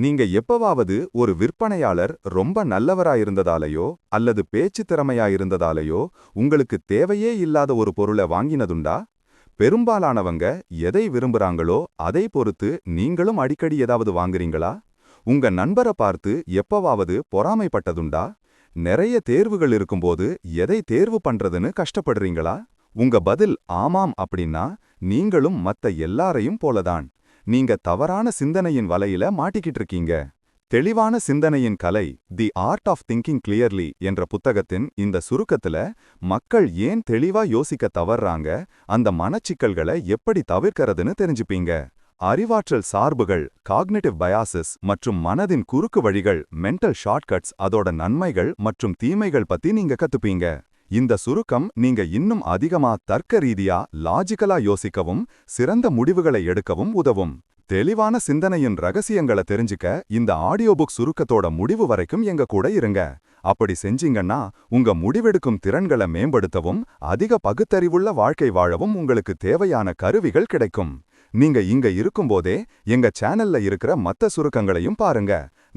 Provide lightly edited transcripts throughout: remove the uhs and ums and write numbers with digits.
நீங்க எப்பவாவது ஒரு விற்பனையாளர் ரொம்ப நல்லவரா இருந்ததாலயோ அல்லது பேச்சு திறமையா இருந்ததாலயோ உங்களுக்கு தேவையே இல்லாத ஒரு பொருளை வாங்கினதுண்டா? பெரும்பாலானவங்க எதை விரும்புறாங்களோ அதை பொறுத்து நீங்களும் அடிக்கடி ஏதாவது வாங்குறீங்களா? உங்க நண்பரை பார்த்து எப்பவாவது பொறாமைப்பட்டதுண்டா? நிறைய தேர்வுகள் இருக்கும்போது எதை தேர்வு பண்றதுன்னு கஷ்டப்படுறீங்களா? உங்க பதில் ஆமாம் அப்படின்னா நீங்களும் மத்த எல்லாரையும் போலதான். நீங்க தவறான சிந்தனையின் வலையில மாட்டிக்கிட்டு இருக்கீங்க. தெளிவான சிந்தனையின் கலை the art of thinking clearly என்ற புத்தகத்தின் இந்த சுருக்கத்துல மக்கள் ஏன் தெளிவா யோசிக்க தவறாங்க, அந்த மனச்சிக்கல்களை எப்படி தவிர்க்கிறதுன்னு தெரிஞ்சுப்பீங்க. அறிவாற்றல் சார்புகள் காக்னிட்டிவ் பயாசஸ் மற்றும் மனதின் குறுக்கு வழிகள் மென்டல் ஷார்ட்கட்ஸ், அதோட நன்மைகள் மற்றும் தீமைகள் பத்தி நீங்க கத்துப்பீங்க. இந்த சுருக்கம் நீங்க இன்னும் அதிகமா தர்க்க ரீதியா லாஜிக்கலா யோசிக்கவும் சிறந்த முடிவுகளை எடுக்கவும் உதவும். தெளிவான சிந்தனையின் ரகசியங்களை தெரிஞ்சுக்க இந்த ஆடியோ புக் சுருக்கத்தோட முடிவு வரைக்கும் எங்க கூட இருங்க. அப்படி செஞ்சீங்கன்னா உங்க முடிவெடுக்கும் திறன்களை மேம்படுத்தவும் அதிக பகுத்தறிவுள்ள வாழ்க்கை வாழவும் உங்களுக்கு தேவையான கருவிகள் கிடைக்கும். நீங்க இங்க இருக்கும்போதே எங்க சேனல்ல இருக்கிற மத்த சுருக்கங்களையும் பாருங்க.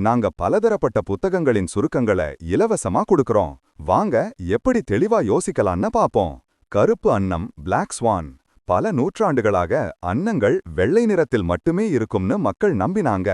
நாங்க பலதரப்பட்ட புத்தகங்களின் சுருக்கங்களை இலவசமா கொடுக்கறோம். வாங்க எப்படி தெளிவா யோசிக்கலான்னு பாப்போம். கருப்பு அன்னம் பிளாக் ஸ்வான். பல நூற்றாண்டுகளாக அன்னங்கள் வெள்ளை நிறத்தில் மட்டுமே இருக்கும்னு மக்கள் நம்பினாங்க.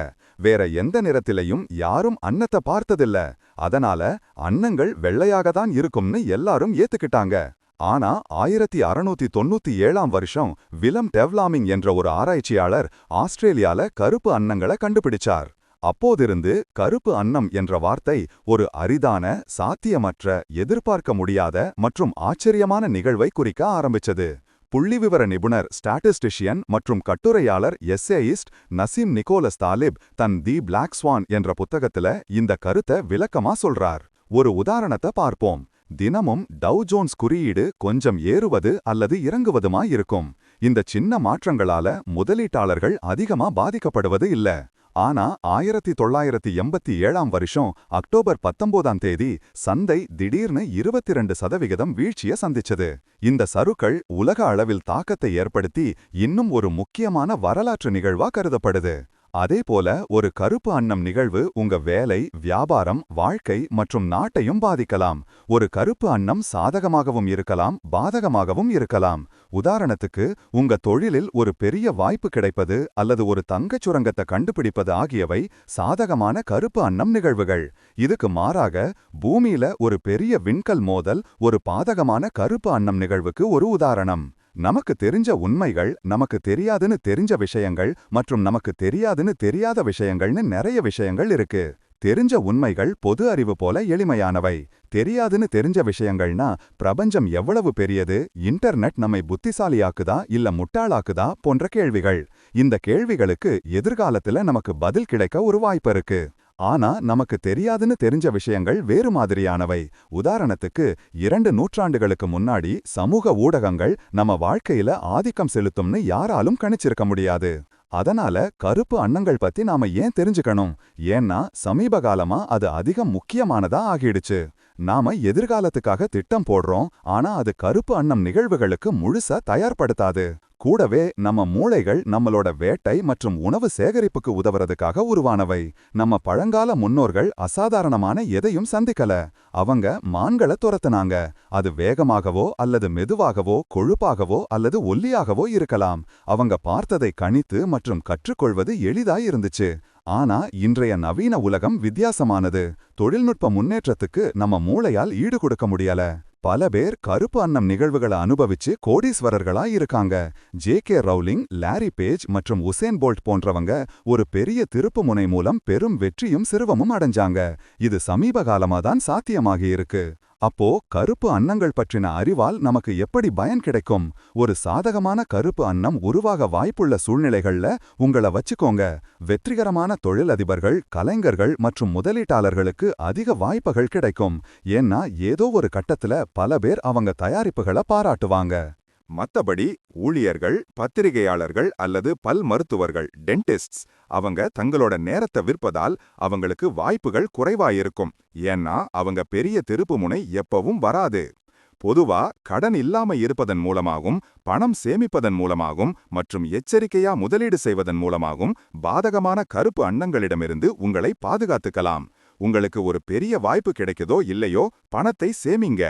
வேற எந்த நிறத்திலையும் யாரும் அன்னத்தை பார்த்ததில்ல. அதனால அன்னங்கள் வெள்ளையாக தான் இருக்கும்னு எல்லாரும் ஏத்துக்கிட்டாங்க. ஆனா 1697ஆம் வருஷம் விலம் டெவ்லாமிங் என்ற ஒரு ஆராய்ச்சியாளர் ஆஸ்திரேலியால கருப்பு அன்னங்களை கண்டுபிடிச்சார். அப்போதிருந்து கருப்பு அன்னம் என்ற வார்த்தை ஒரு அரிதான, சாத்தியமற்ற, எதிர்பார்க்க முடியாத மற்றும் ஆச்சரியமான நிகழ்வை குறிக்க ஆரம்பிச்சது. புள்ளிவிவர நிபுணர் ஸ்டாட்டிஸ்டிஷியன் மற்றும் கட்டுரையாளர் எஸ்ஸேயிஸ்ட் நசீம் நிக்கோலஸ் தாலிப் தன் தி பிளாக் ஸ்வான் என்ற புத்தகத்துல இந்த கருத்தை விளக்கமா சொல்றார். ஒரு உதாரணத்தை பார்ப்போம். தினமும் டவ் ஜோன்ஸ் குறியீடு கொஞ்சம் ஏறுவது அல்லது இறங்குவதுமா இருக்கும். இந்த சின்ன மாற்றங்களால முதலீட்டாளர்கள் அதிகமா பாதிக்கப்படுவது இல்ல. ஆனா 1987ஆம் வருஷம் அக்டோபர் 19ஆம் தேதி சந்தை திடீர்னு 22% வீழ்ச்சியை சந்திச்சது. இந்த சறுக்கள் உலக அளவில் தாக்கத்தை ஏற்படுத்தி இன்னும் ஒரு முக்கியமான வரலாற்று நிகழ்வா கருதப்படுது. அதேபோல ஒரு கருப்பு அன்னம் நிகழ்வு உங்க வேலை, வியாபாரம், வாழ்க்கை மற்றும் நாட்டையும் பாதிக்கலாம். ஒரு கருப்பு அன்னம் சாதகமாகவும் இருக்கலாம், பாதகமாகவும் இருக்கலாம். உதாரணத்துக்கு, உங்க தொழிலில் ஒரு பெரிய வாய்ப்பு கிடைப்பது அல்லது ஒரு தங்கச் சுரங்கத்தை கண்டுபிடிப்பது ஆகியவை சாதகமான கருப்பு அன்னம் நிகழ்வுகள். இதுக்கு மாறாக, பூமியில ஒரு பெரிய விண்கல் மோதல் ஒரு பாதகமான கருப்பு அன்னம் நிகழ்வுக்கு ஒரு உதாரணம். நமக்கு தெரிஞ்ச உண்மைகள், நமக்கு தெரியாதுன்னு தெரிஞ்ச விஷயங்கள் மற்றும் நமக்கு தெரியாதுன்னு தெரியாத விஷயங்கள்னு நிறைய விஷயங்கள் இருக்கு. தெரிஞ்ச உண்மைகள் பொது அறிவு போல எளிமையானவை. தெரியாதுன்னு தெரிஞ்ச விஷயங்கள்னா பிரபஞ்சம் எவ்வளவு பெரியது, இன்டர்நெட் நம்மை புத்திசாலியாக்குதா இல்ல முட்டாளாக்குதா போன்ற கேள்விகள். இந்த கேள்விகளுக்கு எதிர்காலத்துல நமக்கு பதில் கிடைக்க ஒரு வாய்ப்பு இருக்கு. ஆனா நமக்கு தெரியாதுன்னு தெரிஞ்ச விஷயங்கள் வேறு மாதிரியானவை. உதாரணத்துக்கு 2 நூற்றாண்டுகளுக்கு முன்னாடி சமூக ஊடகங்கள் நம்ம வாழ்க்கையில ஆதிக்கம் செலுத்தும்னு யாராலும் கணிச்சிருக்க முடியாது. அதனால கருப்பு அன்னங்கள் பத்தி நாம ஏன் தெரிஞ்சுக்கணும்? ஏன்னா சமீப காலமா அது அதிகம் முக்கியமானதா ஆகிடுச்சு. நாம எதிர்காலத்துக்காக திட்டம் போடுறோம், ஆனா அது கருப்பு அன்னம் நிகழ்வுகளுக்கு முழுசா தயார்படுத்தாது. கூடவே நம்ம மூளைகள் நம்மளோட வேட்டை மற்றும் உணவு சேகரிப்புக்கு உதவுறதுக்காக உருவானவை. நம்ம பழங்கால முன்னோர்கள் அசாதாரணமான எதையும் சந்திக்கல. அவங்க மான்களை துரத்துனாங்க. அது வேகமாகவோ அல்லது மெதுவாகவோ, கொழுப்பாகவோ அல்லது ஒல்லியாகவோ இருக்கலாம். அவங்க பார்த்ததை கணித்து மற்றும் கற்றுக்கொள்வது எளிதாய் இருந்துச்சு. ஆனா இன்றைய நவீன உலகம் வித்தியாசமானது. தொழில்நுட்ப முன்னேற்றத்துக்கு நம்ம மூளையால் ஈடு கொடுக்க முடியல. பல பேர் கருப்பு அன்னம் நிகழ்வுகளை அனுபவிச்சு கோடீஸ்வரர்களா இருக்காங்க. ஜே.கே. ரவுலிங், லாரி பேஜ் மற்றும் உசேன் போல்ட் போன்றவங்க ஒரு பெரிய திருப்புமுனை மூலம் பெரும் வெற்றியும் சிறுவமும் அடைஞ்சாங்க. இது சமீப காலமா தான் சாத்தியமாகி இருக்கு. அப்போ கருப்பு அன்னங்கள் பற்றின அறிவால் நமக்கு எப்படி பயன் கிடைக்கும்? ஒரு சாதகமான கருப்பு அன்னம் உருவாக வாய்ப்புள்ள சூழ்நிலைகள்ல உங்களை வச்சுக்கோங்க. வெற்றிகரமான தொழிலதிபர்கள், கலைஞர்கள் மற்றும் முதலீட்டாளர்களுக்கு அதிக வாய்ப்புகள் கிடைக்கும். ஏன்னா ஏதோ ஒரு கட்டத்துல பல பேர் அவங்க தயாரிப்புகளை பாராட்டுவாங்க. மத்தபடி ஊழியர்கள், பத்திரிகையாளர்கள் அல்லது பல் மருத்துவர்கள் டென்டிஸ்ட்ஸ் அவங்க தங்களோட நேரத்தை விற்பதால் அவங்களுக்கு வாய்ப்புகள் குறைவாயிருக்கும். ஏன்னா அவங்க பெரிய திருப்புமுனை எப்பவும் வராது. பொதுவா கடன் இல்லாம இருப்பதன் மூலமாகவும் பணம் சேமிப்பதன் மூலமாகவும் மற்றும் எச்சரிக்கையா முதலீடு செய்வதன் மூலமாகவும் பாதகமான கருப்பு அன்னங்களிடமிருந்து உங்களை பாதுகாத்துக்கலாம். உங்களுக்கு ஒரு பெரிய வாய்ப்பு கிடைக்குதோ இல்லையோ, பணத்தை சேமிங்க.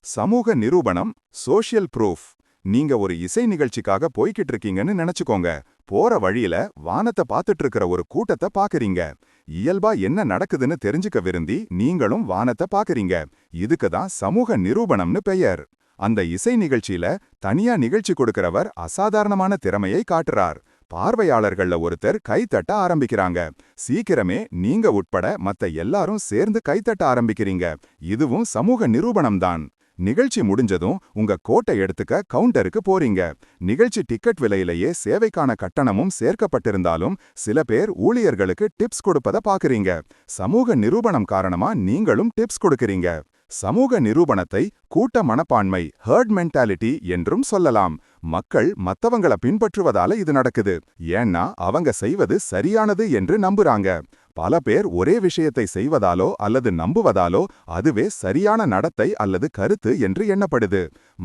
சமூக நிரூபணம், சோஷியல் ப்ரூஃப். நீங்க ஒரு இசை நிகழ்ச்சிக்காக போய்கிட்டு இருக்கீங்கன்னு நினைச்சுக்கோங்க. போற வழியில வானத்தை பார்த்துட்டு இருக்கிற ஒரு கூட்டத்தை பாக்குறீங்க. இயல்பா என்ன நடக்குதுன்னு தெரிஞ்சுக்க விரும்பி நீங்களும் வானத்தை பாக்குறீங்க. இதுக்கு தான் சமூக நிரூபணம்னு பெயர். அந்த இசை நிகழ்ச்சியில தனியா நிகழ்ச்சி கொடுக்கிறவர் அசாதாரணமான திறமையை காட்டுறார். பார்வையாளர்கள்ல ஒருத்தர் கைத்தட்ட ஆரம்பிக்கிறாங்க. சீக்கிரமே நீங்க உட்பட மத்த எல்லாரும் சேர்ந்து கைத்தட்ட ஆரம்பிக்கிறீங்க. இதுவும் சமூக நிரூபணம்தான். நிகழ்ச்சி முடிஞ்சதும் உங்க கோட்டை எடுத்துக்க கவுண்டருக்கு போறீங்க. நிகழ்ச்சி டிக்கெட் விலையிலேயே சேவைக்கான கட்டணமும் சேர்க்கப்பட்டிருந்தாலும் சில பேர் ஊழியர்களுக்கு டிப்ஸ் கொடுப்பத பாக்குறீங்க. சமூக நிரூபணம் காரணமா நீங்களும் டிப்ஸ் கொடுக்கறீங்க. சமூக நிரூபணத்தை கூட்ட மனப்பான்மை, ஹர்ட் மென்டாலிட்டி என்றும் சொல்லலாம். மக்கள் மத்தவங்கள பின்பற்றுவதால இது நடக்குது. ஏன்னா அவங்க செய்வது சரியானது என்று நம்புறாங்க. பல பேர் ஒரே விஷயத்தை செய்வதாலோ அல்லது நம்புவதாலோ அதுவே சரியான நடத்தை அல்லது கருத்து என்று எண்ணப்படுது.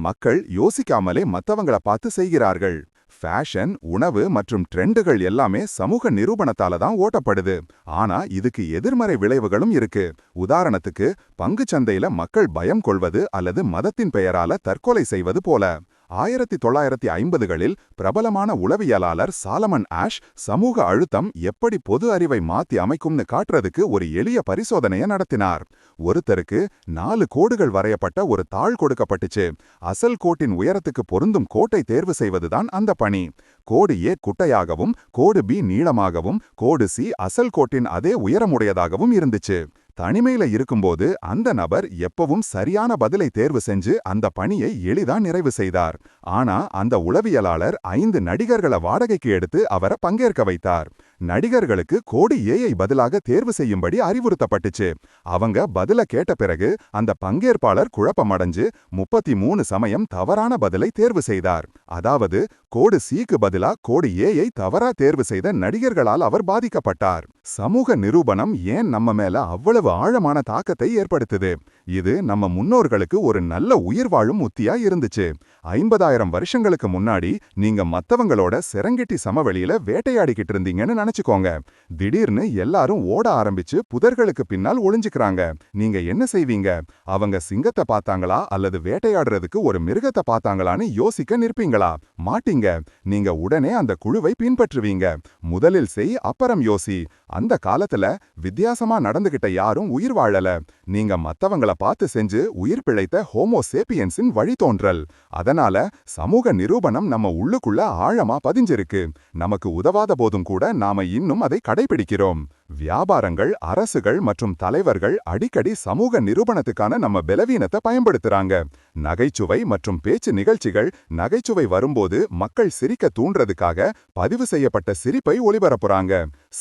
மக்கள் யோசிக்காமலே மத்தவங்கள பார்த்து செய்கிறார்கள். ஃபேஷன், உணவு மற்றும் ட்ரெண்டுகள் எல்லாமே சமூக நிரூபணத்தால தான் ஓட்டப்படுது. ஆனா இதுக்கு எதிர்மறை விளைவுகளும் இருக்கு. உதாரணத்துக்கு, பங்குச் சந்தையில மக்கள் பயம் கொள்வது அல்லது மதத்தின் பெயரால தற்கொலை செய்வது போல. 1950களில் பிரபலமான உளவியலாளர் சாலமன் ஆஷ் சமூக அழுத்தம் எப்படி பொது அறிவை மாத்தி அமைக்கும்னு காட்டுறதுக்கு ஒரு எளிய பரிசோதனையை நடத்தினார். ஒருத்தருக்கு 4 கோடுகள் வரையப்பட்ட ஒரு தாள் கொடுக்கப்பட்டுச்சு. அசல் கோட்டின் உயரத்துக்கு பொருந்தும் கோட்டை தேர்வு செய்வதுதான் அந்த பணி. கோடு ஏ குட்டையாகவும் கோடு பி நீளமாகவும் கோடு சி அசல் கோட்டின் அதே உயரமுடையதாகவும் இருந்துச்சு. தனிமையில இருக்கும்போது அந்த நபர் எப்பவும் சரியான பதிலை தேர்வு செஞ்சு அந்த பணியை எளிதா நிறைவு செய்தார். ஆனா அந்த உளவியலாளர் 5 நடிகர்களை வாடகைக்கு எடுத்து அவரை பங்கேற்க வைத்தார். நடிகர்களுக்கு கோடு ஏயை பதிலாக தேர்வு செய்யும்படி அறிவுறுத்தப்பட்டுச்சு. அவங்க பதில கேட்ட பிறகு அந்த பங்கேற்பாளர் குழப்பமடைஞ்சு 33 சமயம் தவறான பதிலை தேர்வு செய்தார். அதாவது கோடு சிக்கு பதிலா கோடு ஏயை தவறா தேர்வு செய்த நடிகர்களால் அவர் பாதிக்கப்பட்டார். சமூக நிரூபணம் ஏன் நம்ம மேல அவ்வளவு ஆழமான தாக்கத்தை ஏற்படுத்துது? இது நம்ம முன்னோர்களுக்கு ஒரு நல்ல உயிர் வாழும் உத்தியா இருந்துச்சு. 50,000 வருஷங்களுக்கு முன்னாடி நீங்க மத்தவங்களோட செரங்கெட்டி சமவெளியில வேட்டையாடிக்கிட்டு இருந்தீங்கன்னு நினைச்சுக்கோங்க. திடீர்னு எல்லாரும் ஓட ஆரம்பிச்சு புதர்களுக்கு பின்னால் ஒளிஞ்சுக்கிறாங்க. நீங்க என்ன செய்வீங்க? அவங்க சிங்கத்தை பார்த்தாங்களா அல்லது வேட்டையாடுறதுக்கு ஒரு மிருகத்தை பார்த்தாங்களான்னு யோசிக்க நிற்பீங்களா? மாட்டீங்க. நீங்க உடனே அந்த குழுவை பின்பற்றுவீங்க. முதலில் செய், அப்புறம் யோசி. அந்த காலத்துல வித்தியாசமா நடந்துகிட்ட யாரும் உயிர் வாழல. நீங்க மத்தவங்கள பார்த்து செஞ்சு உயிர் பிழைத்த ஹோமோ சேப்பியன்ஸின் வழித்தோன்றல். அதனால சமூக நிரூபணம் நம்ம உள்ளுக்குள்ள ஆழமா பதிஞ்சிருக்கு. நமக்கு உதவாத போதும் கூட நாம இன்னும் அதை கடைபிடிக்கிறோம். வியாபாரங்கள், அரசுகள் மற்றும் தலைவர்கள் அடிக்கடி சமூக நிரூபணத்துக்கான நம்ம பலவீனத்தை பயன்படுத்துறாங்க. நகைச்சுவை மற்றும் பேச்சு நிகழ்ச்சிகள் நகைச்சுவை வரும்போது மக்கள் சிரிக்க தூண்டுறதுக்காக பதிவு செய்யப்பட்ட சிரிப்பை ஒளிபரப்புறாங்க.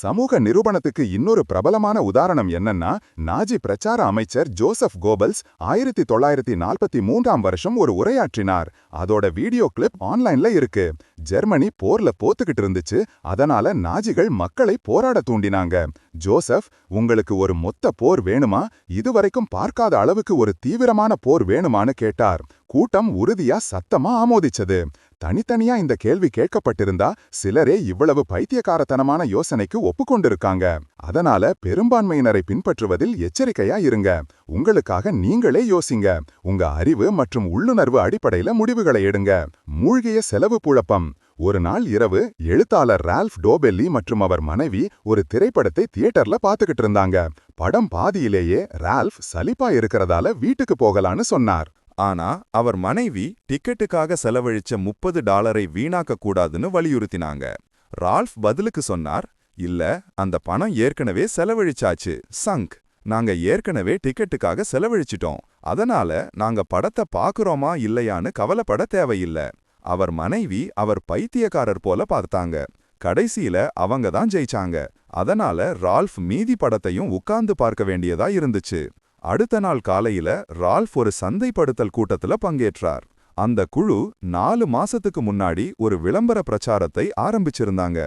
சமூக நிரூபணத்துக்கு இன்னொரு பிரபலமான உதாரணம் என்னன்னா, நாஜி பிரச்சார அமைச்சர் ஜோசப் கோபல்ஸ் 1943ஆம் வருஷம் ஒரு உரையாற்றினார். அதோட வீடியோ கிளிப் ஆன்லைன்ல இருக்கு. ஜெர்மனி போர்ல போத்துக்கிட்டு இருந்துச்சு. அதனால நாஜிகள் மக்களை போராட தூண்டினாங்க. ஜோசப், உங்களுக்கு ஒரு மொத்த போர் வேணுமா? இதுவரைக்கும் பார்க்காத அளவுக்கு ஒரு தீவிரமான போர் வேணுமான்னு கேட்டார். கூட்டம் உறுதியா சத்தமா ஆமோதிச்சது. தனித்தனியா இந்த கேள்வி கேட்கப்பட்டிருந்தா சிலரே இவ்வளவு பைத்தியக்காரத்தனமான யோசனைக்கு ஒப்புக்கொண்டிருக்காங்க. அதனால பெரும்பான்மையினரை பின்பற்றுவதில் எச்சரிக்கையா இருங்க. உங்களுக்காக நீங்களே யோசிங்க. உங்க அறிவு மற்றும் உள்ளுணர்வு அடிப்படையில முடிவுகளை எடுங்க. மூழ்கிய செலவு குழப்பம். ஒரு நாள் இரவு எழுத்தாளர் ரால்ஃப் டோபெல்லி மற்றும் அவர் மனைவி ஒரு திரைப்படத்தை தியேட்டர்ல பாத்துக்கிட்டு இருந்தாங்க. படம் பாதியிலேயே ரால்ஃப் சலிப்பா இருக்கிறதால வீட்டுக்கு போகலான்னு சொன்னார். ஆனா அவர் மனைவி டிக்கெட்டுக்காக செலவழிச்ச $30 வீணாக்க கூடாதுன்னு வலியுறுத்தினாங்க. ரால்ஃப் பதிலுக்கு சொன்னார், இல்ல, அந்த பணம் ஏற்கனவே செலவழிச்சாச்சு. சங்க். நாங்க ஏற்கனவே டிக்கெட்டுக்காக செலவழிச்சிட்டோம். அதனால நாங்க படத்தை பாக்குறோமா இல்லையான்னு கவலைப்பட தேவையில்ல. அவர் மனைவி அவர் பைத்தியக்காரர் போல பார்த்தாங்க. கடைசியில அவங்க தான் ஜெயிச்சாங்க. அதனால ரால்ஃப் மீதி படத்தையும் உட்கார்ந்து பார்க்க வேண்டியதா இருந்துச்சு. அடுத்த நாள் காலையில ரால்ஃப் ஒரு சந்தைப்படுத்தல் கூட்டத்துல பங்கேற்றார். அந்த குழு 4 மாசத்துக்கு முன்னாடி ஒரு விளம்பர பிரச்சாரத்தை ஆரம்பிச்சிருந்தாங்க.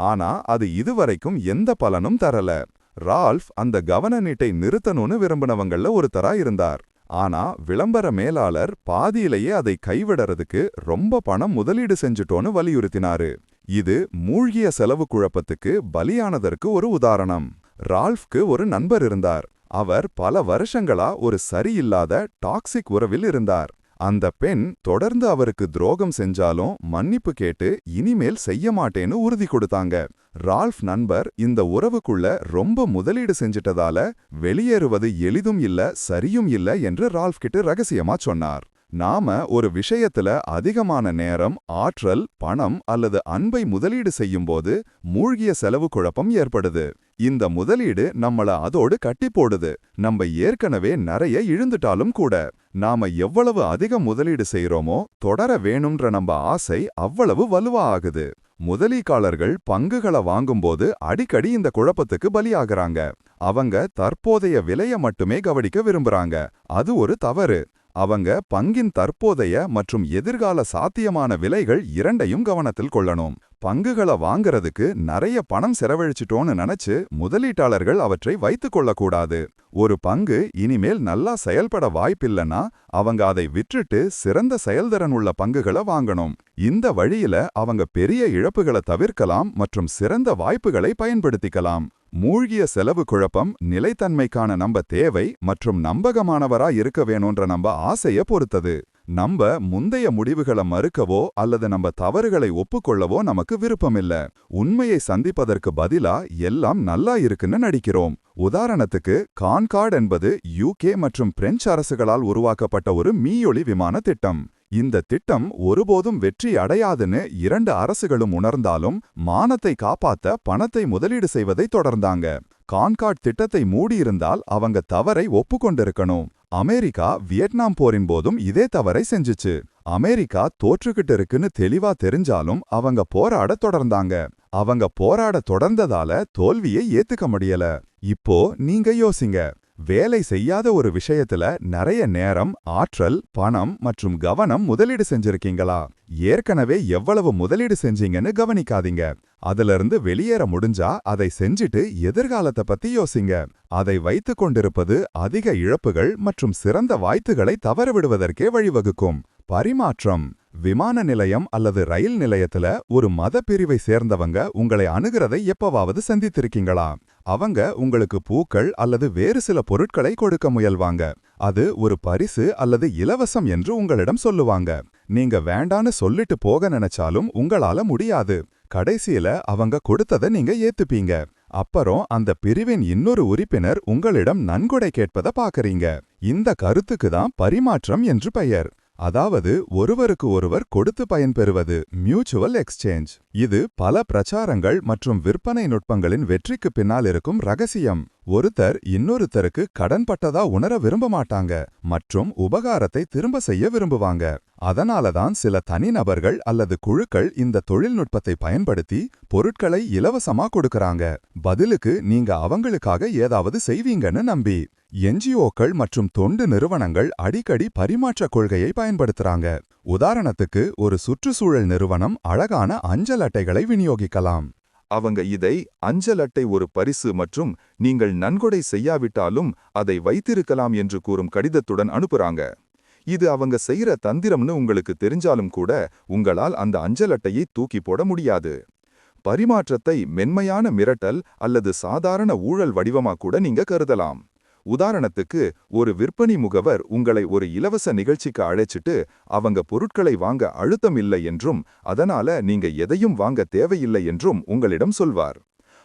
ஆனா அது இதுவரைக்கும் எந்த பலனும் தரல. ரால்ஃப் அந்த கவன நீட்டை நிறுத்தணும்னு விரும்பினவங்கள ஒருத்தரா இருந்தார். ஆனா விளம்பர மேலாளர் பாதியிலேயே அதை கைவிடறதுக்கு ரொம்ப பணம் முதலீடு செஞ்சுட்டோன்னு வலியுறுத்தினாரு. இது மூழ்கிய செலவு குழப்பத்துக்கு பலியானதற்கு ஒரு உதாரணம். ரால்ஃப்க்கு ஒரு நண்பர் இருந்தார். அவர் பல வருஷங்களா ஒரு சரியில்லாத டாக்ஸிக் உறவில் இருந்தார். அந்த பெண் தொடர்ந்து அவருக்கு துரோகம் செஞ்சாலும் மன்னிப்பு கேட்டு இனிமேல் செய்ய மாட்டேன்னு உறுதி கொடுத்தாங்க. ரால்ஃப் நண்பர் இந்த உறவுக்குள்ள ரொம்ப முதலீடு செஞ்சிட்டதால வெளியேறுவது எளிதும் இல்ல சரியும் இல்ல என்று ரால்ஃப் கிட்ட ரகசியமா சொன்னார். நாம ஒரு விஷயத்துல அதிகமான நேரம், ஆற்றல், பணம் அல்லது அன்பை முதலீடு செய்யும்போது மூழ்கிய செலவு குழப்பம் ஏற்படுது. இந்த முதலீடு நம்மள அதோடு கட்டி போடுது. நம்ம ஏற்கனவே நிறைய இழந்துட்டாலும் கூட நாம எவ்வளவு அதிக முதலீடு செய்யறோமோ தொடர வேணும்ன்ற நம்ம ஆசை அவ்வளவு வலுவா ஆகுது. முதலீட்டாளர்கள் பங்குகளை வாங்கும்போது அடிக்கடி இந்த குழப்பத்துக்கு பலியாகிறாங்க. அவங்க தற்போதைய விலைய மட்டுமே கவனிக்க விரும்புறாங்க. அது ஒரு தவறு. அவங்க பங்கின் தற்போதைய மற்றும் எதிர்கால சாத்தியமான விலைகள் இரண்டையும் கவனத்தில் கொள்ளணும். பங்குகளை வாங்கறதுக்கு நிறைய பணம் செலவழிச்சிட்டோன்னு நினைச்சு முதலீட்டாளர்கள் அவற்றை வைத்துக் கொள்ளக்கூடாது. ஒரு பங்கு இனிமேல் நல்லா செயல்பட வாய்ப்பில்லைன்னா அவங்க அதை விற்றுட்டு சிறந்த செயல்திறன் உள்ள பங்குகளை வாங்கணும். இந்த வழியில அவங்க பெரிய இழப்புகளை தவிர்க்கலாம் மற்றும் சிறந்த வாய்ப்புகளை பயன்படுத்திக்கலாம். மூழ்கிய செலவு குழப்பம் நிலைத்தன்மைக்கான நம்ம தேவை மற்றும் நம்பகமானவரா இருக்க வேணும்ன்ற நம்ம ஆசைய பொறுத்தது. நம்ம முந்தைய முடிவுகளை மறுக்கவோ அல்லது நம்ம தவறுகளை ஒப்புக்கொள்ளவோ நமக்கு விருப்பமில்ல. உண்மையை சந்திப்பதற்கு பதிலா எல்லாம் நல்லா இருக்குன்னு நடிக்கிறோம். உதாரணத்துக்கு கான்கார்ட் என்பது UK மற்றும் பிரெஞ்சு அரசுகளால் உருவாக்கப்பட்ட ஒரு மீயொலி விமான திட்டம். இந்த திட்டம் ஒருபோதும் வெற்றி அடையாதுன்னு இரண்டு அரசுகளும் உணர்ந்தாலும் மானத்தை காப்பாத்த பணத்தை முதலீடு செய்வதை தொடர்ந்தாங்க. கான்கார்ட் திட்டத்தை மூடியிருந்தால் அவங்க தவறை ஒப்புக்கொண்டிருக்கணும். அமெரிக்கா வியட்நாம் போரின் போதும் இதே தவறை செஞ்சுச்சு. அமெரிக்கா தோற்றுக்கிட்டு இருக்குன்னு தெளிவா தெரிஞ்சாலும் அவங்க போராட தொடர்ந்தாங்க. அவங்க போராட தொடர்ந்ததால தோல்வியை ஏத்துக்க முடியல. இப்போ நீங்க யோசிங்க, வேலை செய்யாத ஒரு விஷயத்துல நிறைய நேரம், ஆற்றல், பணம் மற்றும் கவனம் முதலீடு செஞ்சிருக்கீங்களா? ஏற்கனவே எவ்வளவு முதலீடு செஞ்சீங்கன்னு கவனிக்காதீங்க. அதிலிருந்து வெளியேற முடிஞ்சா அதை செஞ்சிட்டு எதிர்காலத்தை பத்தி யோசிங்க. அதை வைத்துக் கொண்டிருப்பது அதிக இழப்புகள் மற்றும் சிறந்த வாய்ப்புகளை தவறவிடுவதற்கே வழிவகுக்கும். பரிமாற்றம். விமான நிலையம் அல்லது ரயில் நிலையத்துல ஒரு மத பிரிவை சேர்ந்தவங்க உங்களை அணுகிறதை எப்பவாவது சந்தித்திருக்கீங்களா? அவங்க உங்களுக்கு பூக்கள் அல்லது வேறு சில பொருட்களை கொடுக்க முயல்வாங்க. அது ஒரு பரிசு அல்லது இலவசம் என்று உங்களிடம் சொல்லுவாங்க. நீங்க வேண்டான்னு சொல்லிட்டு போக நினைச்சாலும் உங்களால முடியாது. கடைசியில அவங்க கொடுத்ததை நீங்க ஏத்துப்பீங்க. அப்புறம் அந்த பிரிவின் இன்னொரு உறுப்பினர் உங்களிடம் நன்கொடை கேட்பதை பாக்குறீங்க. இந்த கருத்துக்கு தான் பரிமாற்றம் என்று பெயர். அதாவது ஒருவருக்கு ஒருவர் கொடுத்து பயன்பெறுவது, மியூச்சுவல் எக்ஸ்சேஞ்ச். இது பல பிரச்சாரங்கள் மற்றும் விற்பனை நுட்பங்களின் வெற்றிக்கு பின்னால் இருக்கும் ரகசியம். ஒருத்தர் இன்னொருத்தருக்கு கடன்பட்டதா உணர விரும்ப மாட்டாங்க மற்றும் உபகாரத்தை திரும்ப செய்ய விரும்புவாங்க. அதனாலதான் சில தனிநபர்கள் அல்லது குழுக்கள் இந்த தொழில்நுட்பத்தை பயன்படுத்தி பொருட்களை இலவசமா கொடுக்கறாங்க. பதிலுக்கு நீங்க அவங்களுக்காக ஏதாவது செய்வீங்கன்னு நம்பி. NGOக்கள் மற்றும் தொண்டு நிறுவனங்கள் அடிக்கடி பரிமாற்ற கொள்கையை பயன்படுத்துறாங்க. உதாரணத்துக்கு ஒரு சுற்றுச்சூழல் நிறுவனம் அழகான அஞ்சல் அட்டைகளை விநியோகிக்கலாம். அவங்க இதை அஞ்சல் அட்டை ஒரு பரிசு மற்றும் நீங்கள் நன்கொடை செய்யாவிட்டாலும் அதை வைத்திருக்கலாம் என்று கூறும் கடிதத்துடன் அனுப்புறாங்க. இது அவங்க செய்யற தந்திரம்னு உங்களுக்கு தெரிஞ்சாலும் கூட உங்களால் அந்த அஞ்சல் அட்டையை தூக்கி போட முடியாது. பரிமாற்றத்தை மென்மையான மிரட்டல் அல்லது சாதாரண ஊழல் வடிவமா கூட நீங்க கருதலாம். உதாரணத்துக்கு ஒரு விற்பனை முகவர் உங்களை ஒரு இலவச நிகழ்ச்சிக்கு அழைச்சிட்டு அவங்க பொருட்களை வாங்க அழுத்தம் இல்லை என்றும் அதனால நீங்க எதையும் வாங்க தேவையில்லை என்றும் உங்களிடம் சொல்வார்.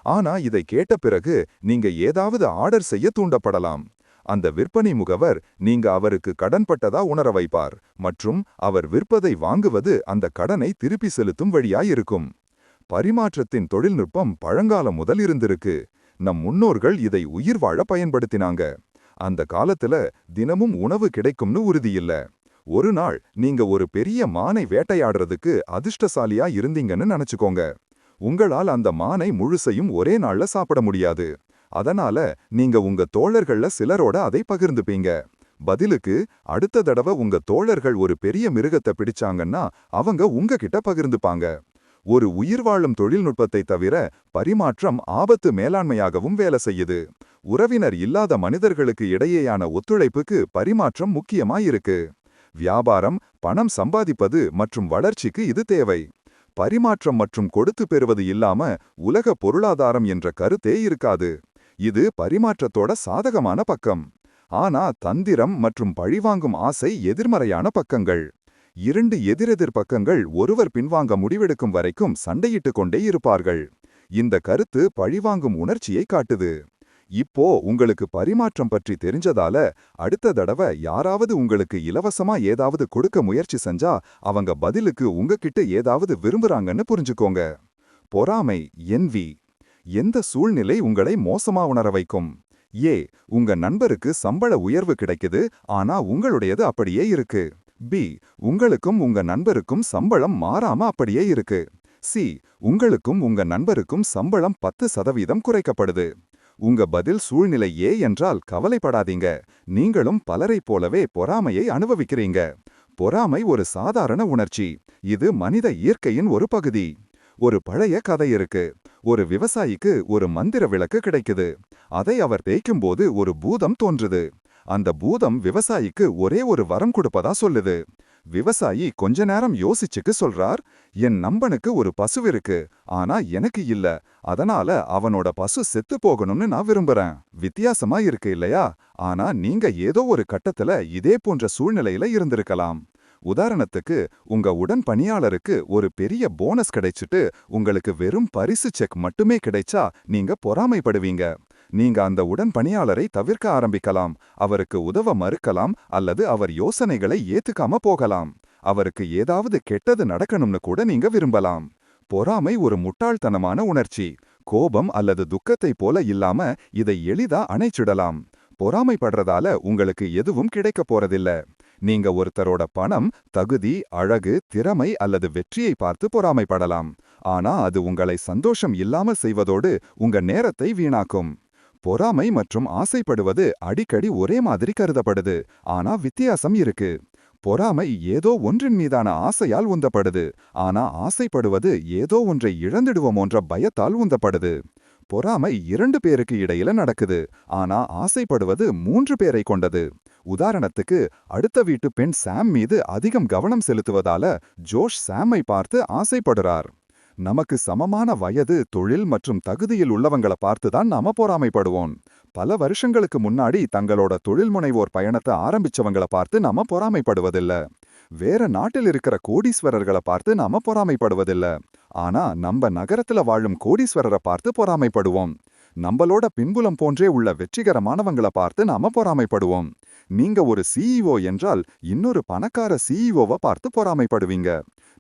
ஆனா இதை கேட்ட பிறகு நீங்க ஏதாவது ஆர்டர் செய்ய தூண்டப்படலாம். அந்த விற்பனை முகவர் நீங்க அவருக்கு கடன்பட்டதா உணர வைப்பார் மற்றும் அவர் விற்பதை வாங்குவது அந்த கடனை திருப்பி செலுத்தும் வழியாயிருக்கும். பரிமாற்றத்தின் தொழில்நுட்பம் பழங்காலம் முதல் இருந்திருக்கு. நம் முன்னோர்கள் இதை உயிர் வாழ பயன்படுத்தினாங்க. அந்த காலத்துல தினமும் உணவு கிடைக்கும்னு உறுதியில்ல. ஒரு நாள் நீங்க ஒரு பெரிய மானை வேட்டையாடுறதுக்கு அதிர்ஷ்டசாலியா இருந்தீங்கன்னு நினைச்சுக்கோங்க. உங்களால் அந்த மானை முழுசையும் ஒரே நாள்ல சாப்பிட முடியாது. அதனால நீங்க உங்க தோழர்கள்ல சிலரோட அதை பகிர்ந்துப்பீங்க. பதிலுக்கு அடுத்த தடவை உங்க தோழர்கள் ஒரு பெரிய மிருகத்தை பிடிச்சாங்கன்னா அவங்க உங்ககிட்ட பகிர்ந்துப்பாங்க. ஒரு உயிர் வாழும் தொழில்நுட்பத்தை தவிர பரிமாற்றம் ஆபத்து மேலாண்மையாகவும் வேலை செய்யுது. உறவினர் இல்லாத மனிதர்களுக்கு இடையேயான ஒத்துழைப்புக்கு பரிமாற்றம் முக்கியமாயிருக்கு. வியாபாரம், பணம் சம்பாதிப்பது மற்றும் வளர்ச்சிக்கு இது தேவை. பரிமாற்றம் மற்றும் கொடுத்து பெறுவது இல்லாம உலக பொருளாதாரம் என்ற கருத்தே இருக்காது. இது பரிமாற்றத்தோட சாதகமான பக்கம். ஆனா தந்திரம் மற்றும் பழிவாங்கும் ஆசை எதிர்மறையான பக்கங்கள். இரண்டு எதிரெதிர் பக்கங்கள் ஒருவர் பின்வாங்க முடிவெடுக்கும் வரைக்கும் சண்டையிட்டுக் கொண்டே இருப்பார்கள். இந்த கருத்து பழிவாங்கும் உணர்ச்சியை காட்டுது. இப்போ உங்களுக்கு பரிமாற்றம் பற்றி தெரிஞ்சதால அடுத்த தடவை யாராவது உங்களுக்கு இலவசமா ஏதாவது கொடுக்க முயற்சி செஞ்சா அவங்க பதிலுக்கு உங்ககிட்ட ஏதாவது விரும்புறாங்கன்னு புரிஞ்சுக்கோங்க. பொறாமை, என்வி. எந்த சூழ்நிலை உங்களை மோசமா உணர வைக்கும்? உங்க நண்பருக்கு சம்பள உயர்வு கிடைக்குது, ஆனா உங்களுடையது அப்படியே இருக்கு. உங்களுக்கும் உங்க நண்பருக்கும் சம்பளம் மாறாம அப்படியே இருக்கு. உங்களுக்கும் உங்க நண்பருக்கும் சம்பளம் 10% குறைக்கப்படுது. உங்க பதில் சூழ்நிலை என்றால் கவலைப்படாதீங்க. நீங்களும் பலரைப் போலவே பொறாமையை அனுபவிக்கிறீங்க. பொறாமை ஒரு சாதாரண உணர்ச்சி. இது மனித இயற்கையின் ஒரு பகுதி. ஒரு பழைய கதை இருக்கு. ஒரு விவசாயிக்கு ஒரு மந்திர விளக்கு கிடைக்குது. அதை அவர் தேய்க்கும்போது ஒரு பூதம் தோன்றுது. அந்த பூதம் விவசாயிக்கு ஒரே ஒரு வரம் கொடுப்பதா சொல்லுது. விவசாயி கொஞ்ச நேரம் யோசிச்சுக்கு சொல்றார், என் நண்பனுக்கு ஒரு பசு இருக்கு, ஆனா எனக்கு இல்ல. அதனால அவனோட பசு செத்து போகணும்னு நான் விரும்புறேன். வித்தியாசமா இருக்கு இல்லையா? ஆனா நீங்க ஏதோ ஒரு கட்டத்துல இதே போன்ற சூழ்நிலையில இருந்திருக்கலாம். உதாரணத்துக்கு, உங்க உடன் பணியாளருக்கு ஒரு பெரிய போனஸ் கிடைச்சிட்டு உங்களுக்கு வெறும் பரிசு செக் மட்டுமே கிடைச்சா நீங்க பொறாமைப்படுவீங்க. நீங்க அந்த உடன் பணியாளரை தவிர்க்க ஆரம்பிக்கலாம். அவருக்கு உதவ மறுக்கலாம் அல்லது அவர் யோசனைகளை ஏத்துக்காம போகலாம். அவருக்கு ஏதாவது கெட்டது நடக்கணும்னு கூட நீங்க விரும்பலாம். பொறாமை ஒரு முட்டாள்தனமான உணர்ச்சி. கோபம் அல்லது துக்கத்தை போல இல்லாம இதை எளிதா அணைச்சிடலாம். பொறாமைப்படுறதால உங்களுக்கு எதுவும் கிடைக்க போறதில்ல. நீங்க ஒருத்தரோட பணம், தகுதி, அழகு, திறமை அல்லது வெற்றியை பார்த்து பொறாமைப்படலாம். ஆனா அது உங்களை சந்தோஷம் இல்லாமல் செய்வதோடு உங்க நேரத்தை வீணாக்கும். பொறாமை மற்றும் ஆசைப்படுவது அடிக்கடி ஒரே மாதிரி கருதப்படுது. ஆனா வித்தியாசம் இருக்கு. பொறாமை ஏதோ ஒன்றின் மீதான ஆசையால் உந்தப்படுது. ஆனா ஆசைப்படுவது ஏதோ ஒன்றை இழந்துடுவோமோன்ற பயத்தால் உந்தப்படுது. பொறாமை 2 பேருக்கு இடையில நடக்குது. ஆனா ஆசைப்படுவது 3 பேரை கொண்டது. உதாரணத்துக்கு, அடுத்த வீட்டு பெண் சாம் மீது அதிகம் கவனம் செலுத்துவதால ஜோஷ் சாமை பார்த்து ஆசைப்படுறார். நமக்கு சமமான வயது, தொழில் மற்றும் தகுதியில் உள்ளவங்களை பார்த்துதான் நாம பொறாமைப்படுவோம். பல வருஷங்களுக்கு முன்னாடி தங்களோட தொழில் முனைவோர் பயணத்தை ஆரம்பிச்சவங்களை பார்த்து நாம பொறாமைப்படுவதில்ல. வேற நாட்டில் இருக்கிற கோடீஸ்வரர்களை பார்த்து நாம பொறாமைப்படுவதில்ல. ஆனா நம்ம நகரத்துல வாழும் கோடீஸ்வரரை பார்த்து பொறாமைப்படுவோம். நம்மளோட பின்புலம் போன்றே உள்ள வெற்றிகரமானவங்களை பார்த்து நாம பொறாமைப்படுவோம். நீங்க ஒரு சிஇஓ என்றால் இன்னொரு பணக்கார சிஇஓவை பார்த்து பொறாமைப்படுவீங்க.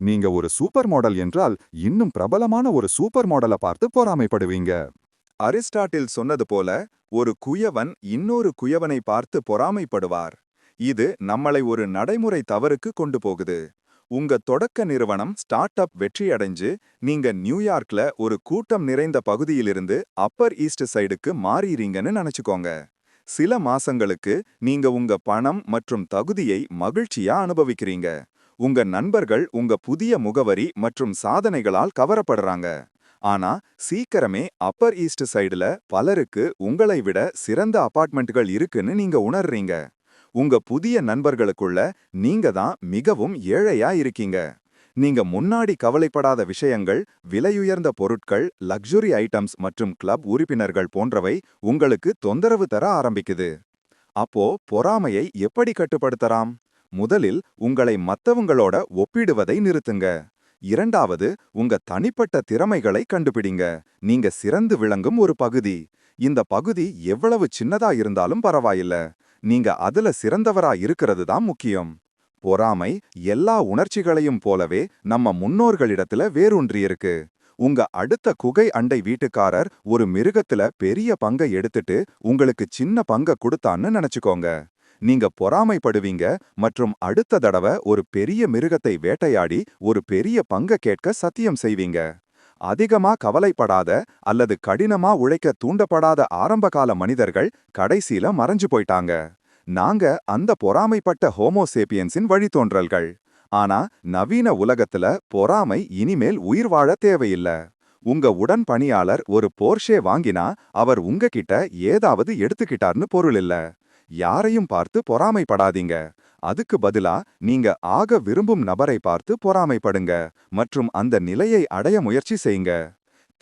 நீங்க ஒரு சூப்பர் மாடல் என்றால் இன்னும் பிரபலமான ஒரு சூப்பர் மாடலை பார்த்து பொறாமைப்படுவீங்க. அரிஸ்டாட்டில் சொன்னது போல, ஒரு குயவன் இன்னொரு குயவனை பார்த்து பொறாமைப்படுவார். இது நம்மளை ஒரு நடைமுறை தவறுக்கு கொண்டு போகுது. உங்க தொடக்க நிறுவனம் ஸ்டார்ட் அப் வெற்றியடைஞ்சு நீங்க நியூயார்க்ல ஒரு கூட்டம் நிறைந்த பகுதியிலிருந்து அப்பர் ஈஸ்ட் சைடுக்கு மாறீங்கன்னு நினைச்சுக்கோங்க. சில மாசங்களுக்கு நீங்க உங்க பணம் மற்றும் தகுதியை மகிழ்ச்சியா அனுபவிக்கிறீங்க. உங்க நண்பர்கள் உங்க புதிய முகவரி மற்றும் சாதனைகளால் கவரப்படுறாங்க. ஆனா சீக்கிரமே அப்பர் ஈஸ்ட் சைடுல பலருக்கு உங்களை விட சிறந்த அபார்ட்மெண்ட்கள் இருக்குன்னு நீங்க உணர்றீங்க. உங்க புதிய நண்பர்களுக்குள்ள நீங்க தான் மிகவும் ஏழையா இருக்கீங்க. நீங்க முன்னாடி கவலைப்படாத விஷயங்கள், விலையுயர்ந்த பொருட்கள், லக்ஸுரி ஐட்டம்ஸ் மற்றும் கிளப் உறுப்பினர்கள் போன்றவை உங்களுக்கு தொந்தரவு தர ஆரம்பிக்குது. அப்போ பொறாமையை எப்படி கட்டுப்படுத்தலாம்? முதலில் உங்களை மத்தவங்களோட ஒப்பிடுவதை நிறுத்துங்க. இரண்டாவது, உங்க தனிப்பட்ட திறமைகளை கண்டுபிடிங்க. நீங்க சிறந்து விளங்கும் ஒரு பகுதி. இந்த பகுதி எவ்வளவு சின்னதா இருந்தாலும் பரவாயில்ல. நீங்க அதுல சிறந்தவரா இருக்கிறது தான் முக்கியம். பொறாமை எல்லா உணர்ச்சிகளையும் போலவே நம்ம முன்னோர்களிடத்துல வேரூன்றியிருக்கு. உங்க அடுத்த குகை அண்டை வீட்டுக்காரர் ஒரு மிருகத்துல பெரிய பங்கை எடுத்துட்டு உங்களுக்கு சின்ன பங்க கொடுத்தான்னு நினைச்சுக்கோங்க. நீங்க பொறாமைப்படுவீங்க மற்றும் அடுத்த தடவை ஒரு பெரிய மிருகத்தை வேட்டையாடி ஒரு பெரிய பங்க கேட்க சத்தியம் செய்வீங்க. அதிகமா கவலைப்படாத அல்லது கடினமா உழைக்க தூண்டப்படாத ஆரம்பகால மனிதர்கள் கடைசியில மறைஞ்சு போயிட்டாங்க. நாங்க அந்த பொறாமைப்பட்ட ஹோமோசேபியன்ஸின் வழித்தோன்றல்கள். ஆனா நவீன உலகத்துல பொறாமை இனிமேல் உயிர் வாழ தேவையில்ல. உங்க உடன் பணியாளர் ஒரு போர்ஷே வாங்கினா அவர் உங்ககிட்ட ஏதாவது எடுத்துக்கிட்டார்னு பொருள் இல்ல. யாரையும் பார்த்து பொறாமைப்படாதீங்க. அதுக்கு பதிலா நீங்க ஆக விரும்பும் நபரை பார்த்து பொறாமைப்படுங்க மற்றும் அந்த நிலையை அடைய முயற்சி செய்யுங்க.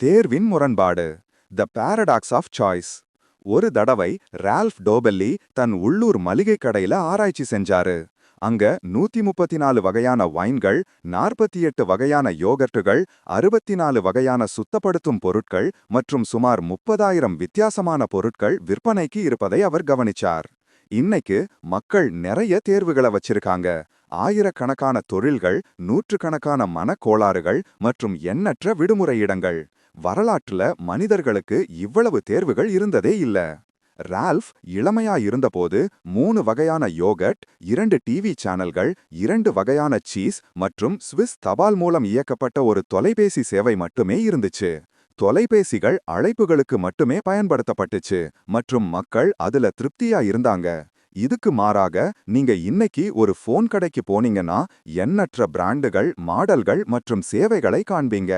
தேர்வின் முரண்பாடு. த பாரடாக்ஸ் ஆஃப் சாய்ஸ். ஒரு தடவை ரால்ஃப் டோபெல்லி தன் உள்ளூர் மளிகை கடையில ஆராய்ச்சி செஞ்சாரு. அங்க 134 வகையான வைன்கள், 48 வகையான யோகர்ட்டுகள், 64 வகையான சுத்தப்படுத்தும் பொருட்கள் மற்றும் சுமார் 30,000 வித்தியாசமான பொருட்கள் விற்பனைக்கு இருப்பதை அவர் கவனிச்சார். இன்னைக்கு மக்கள் நிறைய தேர்வுகளை வச்சிருக்காங்க. ஆயிரக்கணக்கான தொழில்கள், நூற்றுக்கணக்கான மனக்கோளாறுகள் மற்றும் எண்ணற்ற விடுமுறை இடங்கள். வரலாற்றுல மனிதர்களுக்கு இவ்வளவு தேர்வுகள் இருந்ததே இல்ல. ரால்ஃப் இளமையா இருந்தபோது 3 வகையான யோகர்ட், 2 டிவி சேனல்கள், 2 வகையான சீஸ் மற்றும் ஸ்விஸ் தபால் மூலம் இயக்கப்பட்ட ஒரு தொலைபேசி சேவை மட்டுமே இருந்துச்சு. தொலைபேசிகள் அழைப்புகளுக்கு மட்டுமே பயன்படுத்தப்பட்டுச்சு மற்றும் மக்கள் அதுல திருப்தியா இருந்தாங்க. இதுக்கு மாறாக நீங்க இன்னைக்கு ஒரு போன் கடைக்கு போனீங்கன்னா எண்ணற்ற பிராண்டுகள், மாடல்கள் மற்றும் சேவைகளை காண்பீங்க.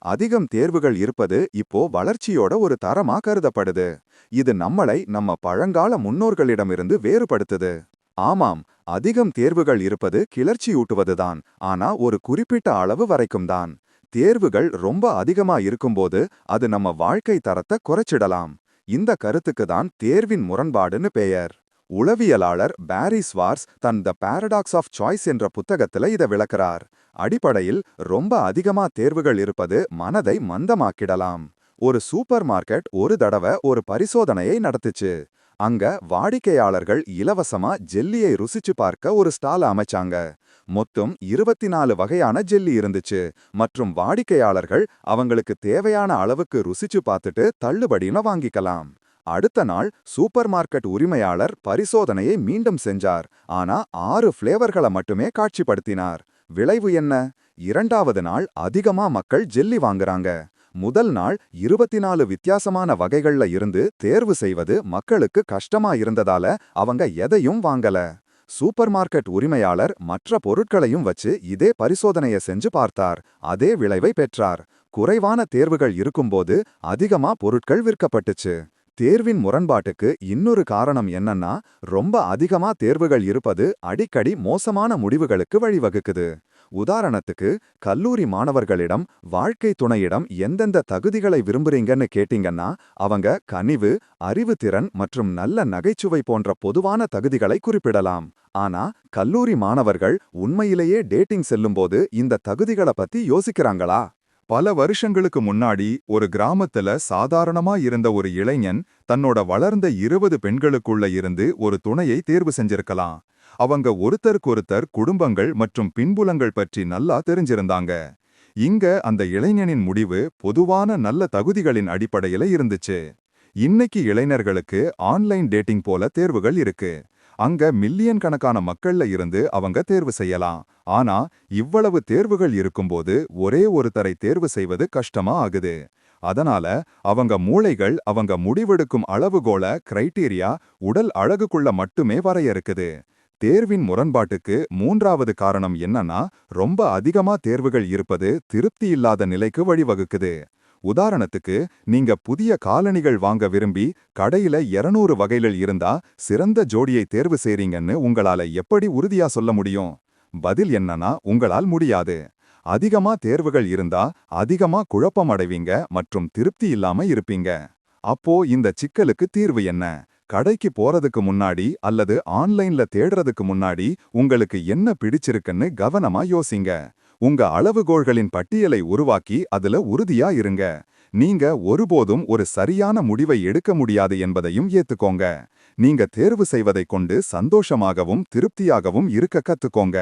அதிகம் தேர்வுகள் இருப்பது இப்போ வளர்ச்சியோட ஒரு தரமா கருதப்படுது. இது நம்மளை நம்ம பழங்கால முன்னோர்களிடமிருந்து வேறுபடுத்துது. ஆமாம், அதிகம் தேர்வுகள் இருப்பது கிளர்ச்சியூட்டுவதுதான், ஆனா ஒரு குறிப்பிட்ட அளவு வரைக்கும் தான். தேர்வுகள் ரொம்ப அதிகமா இருக்கும்போது அது நம்ம வாழ்க்கை தரத்தை குறைச்சிடலாம். இந்த கருத்துக்கு தான் தேர்வின் முரண்பாடுன்னு பெயர். உளவியலாளர் பாரி ஸ்வார்ஸ் தன் த பாரடாக்ஸ் ஆஃப் சாய்ஸ் என்ற புத்தகத்துல இதை விளக்குறார். அடிப்படையில் ரொம்ப அதிகமா தேர்வுகள் இருப்பது மனதை மந்தமாக்கிடலாம். ஒரு சூப்பர் மார்க்கெட் ஒரு தடவை ஒரு பரிசோதனையை நடத்துச்சு. அங்க வாடிக்கையாளர்கள் இலவசமா ஜெல்லியை ருசிச்சு பார்க்க ஒரு ஸ்டால் அமைச்சாங்க. மொத்தம் 24 வகையான ஜெல்லி இருந்துச்சு மற்றும் வாடிக்கையாளர்கள் அவங்களுக்கு தேவையான அளவுக்கு ருசிச்சு பார்த்துட்டு தள்ளுபடின்னு வாங்கிக்கலாம். அடுத்த நாள் சூப்பர் மார்க்கெட் உரிமையாளர் பரிசோதனையை மீண்டும் செஞ்சார். ஆனா 6 ஃபிளேவர்களை மட்டுமே காட்சிப்படுத்தினார். விளைவு என்ன? இரண்டாவது நாள் அதிகமா மக்கள் ஜெல்லி வாங்குறாங்க. முதல் நாள் 24 வித்தியாசமான வகைகள்ல இருந்து தேர்வு செய்வது மக்களுக்கு கஷ்டமா இருந்ததால அவங்க எதையும் வாங்கல. சூப்பர் மார்க்கெட் உரிமையாளர் மற்ற பொருட்களையும் வச்சு இதே பரிசோதனையை செஞ்சு பார்த்தார். அதே விளைவை பெற்றார். குறைவான தேர்வுகள் இருக்கும்போது அதிகமா பொருட்கள் விற்கப்பட்டுச்சு. தேர்வின் முரண்பாட்டுக்கு இன்னொரு காரணம் என்னன்னா, ரொம்ப அதிகமா தேர்வுகள் இருப்பது அடிக்கடி மோசமான முடிவுகளுக்கு வழிவகுக்குது. உதாரணத்துக்கு, கல்லூரி மாணவர்களிடம் வாழ்க்கை துணையிடம் எந்தெந்த தகுதிகளை விரும்புறீங்கன்னு கேட்டீங்கன்னா அவங்க கனிவு, அறிவுத்திறன் மற்றும் நல்ல நகைச்சுவை போன்ற பொதுவான தகுதிகளை குறிப்பிடலாம். ஆனா கல்லூரி மாணவர்கள் உண்மையிலேயே டேட்டிங் செல்லும்போது இந்த தகுதிகளை பத்தி யோசிக்கிறாங்களா? பல வருஷங்களுக்கு முன்னாடி ஒரு கிராமத்துல சாதாரணமா இருந்த ஒரு இளைஞன் தன்னோட வளர்ந்த 20 பெண்களுக்குள்ள இருந்து ஒரு துணையை தேர்வு செஞ்சிருக்கலாம். அவங்க ஒருத்தருக்கொருத்தர் குடும்பங்கள் மற்றும் பின்புலங்கள் பற்றி நல்லா தெரிஞ்சிருந்தாங்க. இங்க அந்த இளைஞனின் முடிவு பொதுவான நல்ல தகுதிகளின் அடிப்படையில இருந்துச்சு. இன்னைக்கு இளைஞர்களுக்கு ஆன்லைன் டேட்டிங் போல தேர்வுகள் இருக்கு. அங்க மில்லியன் கணக்கான மக்கள்ல இருந்து அவங்க தேர்வு செய்யலாம். ஆனா இவ்வளவு தேர்வுகள் இருக்கும்போது ஒரே ஒருத்தரை தேர்வு செய்வது கஷ்டமா ஆகுது. அதனால அவங்க மூளைகள் அவங்க முடிவெடுக்கும் அளவுகோல கிரைட்டீரியா உடல் அழகுக்குள்ள மட்டுமே வரையறுக்குது. தேர்வின் முரண்பாட்டுக்கு மூன்றாவது காரணம் என்னன்னா, ரொம்ப அதிகமா தேர்வுகள் இருப்பது திருப்தி இல்லாத நிலைக்கு வழிவகுக்குது. உதாரணத்துக்கு, நீங்க புதிய காலணிகள் வாங்க விரும்பி கடையில 200 வகைகள் இருந்தா சிறந்த ஜோடியை தேர்வு செய்றீங்கன்னு உங்களால எப்படி உறுதியா சொல்ல முடியும்? பதில் என்னன்னா, உங்களால் முடியாது. அதிகமா தேர்வுகள் இருந்தா அதிகமா குழப்பம் அடைவீங்க மற்றும் திருப்தி இல்லாம இருப்பீங்க. அப்போ இந்த சிக்கலுக்கு தீர்வு என்ன? கடைக்கு போறதுக்கு முன்னாடி அல்லது ஆன்லைன்ல தேடுறதுக்கு முன்னாடி உங்களுக்கு என்ன பிடிச்சிருக்குன்னு கவனமா யோசிங்க. உங்க அளவுகோல்களின் பட்டியலை உருவாக்கி அதுல உறுதியா இருங்க. நீங்க ஒருபோதும் ஒரு சரியான முடிவை எடுக்க முடியாது என்பதையும் ஏத்துக்கோங்க. நீங்க தேர்வு செய்வதைக் கொண்டு சந்தோஷமாகவும் திருப்தியாகவும் இருக்க கத்துக்கோங்க.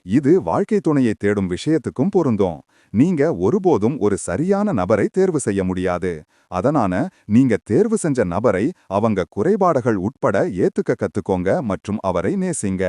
இது வாழ்க்கை துணையை தேடும் விஷயத்துக்கும் பொருந்தும். நீங்க ஒருபோதும் ஒரு சரியான நபரை தேர்வு செய்ய முடியாது. அதனால நீங்க தேர்வு செஞ்ச நபரை அவங்க குறைபாடுகள் உட்பட ஏத்துக்க கத்துக்கோங்க மற்றும் அவரை நேசிங்க.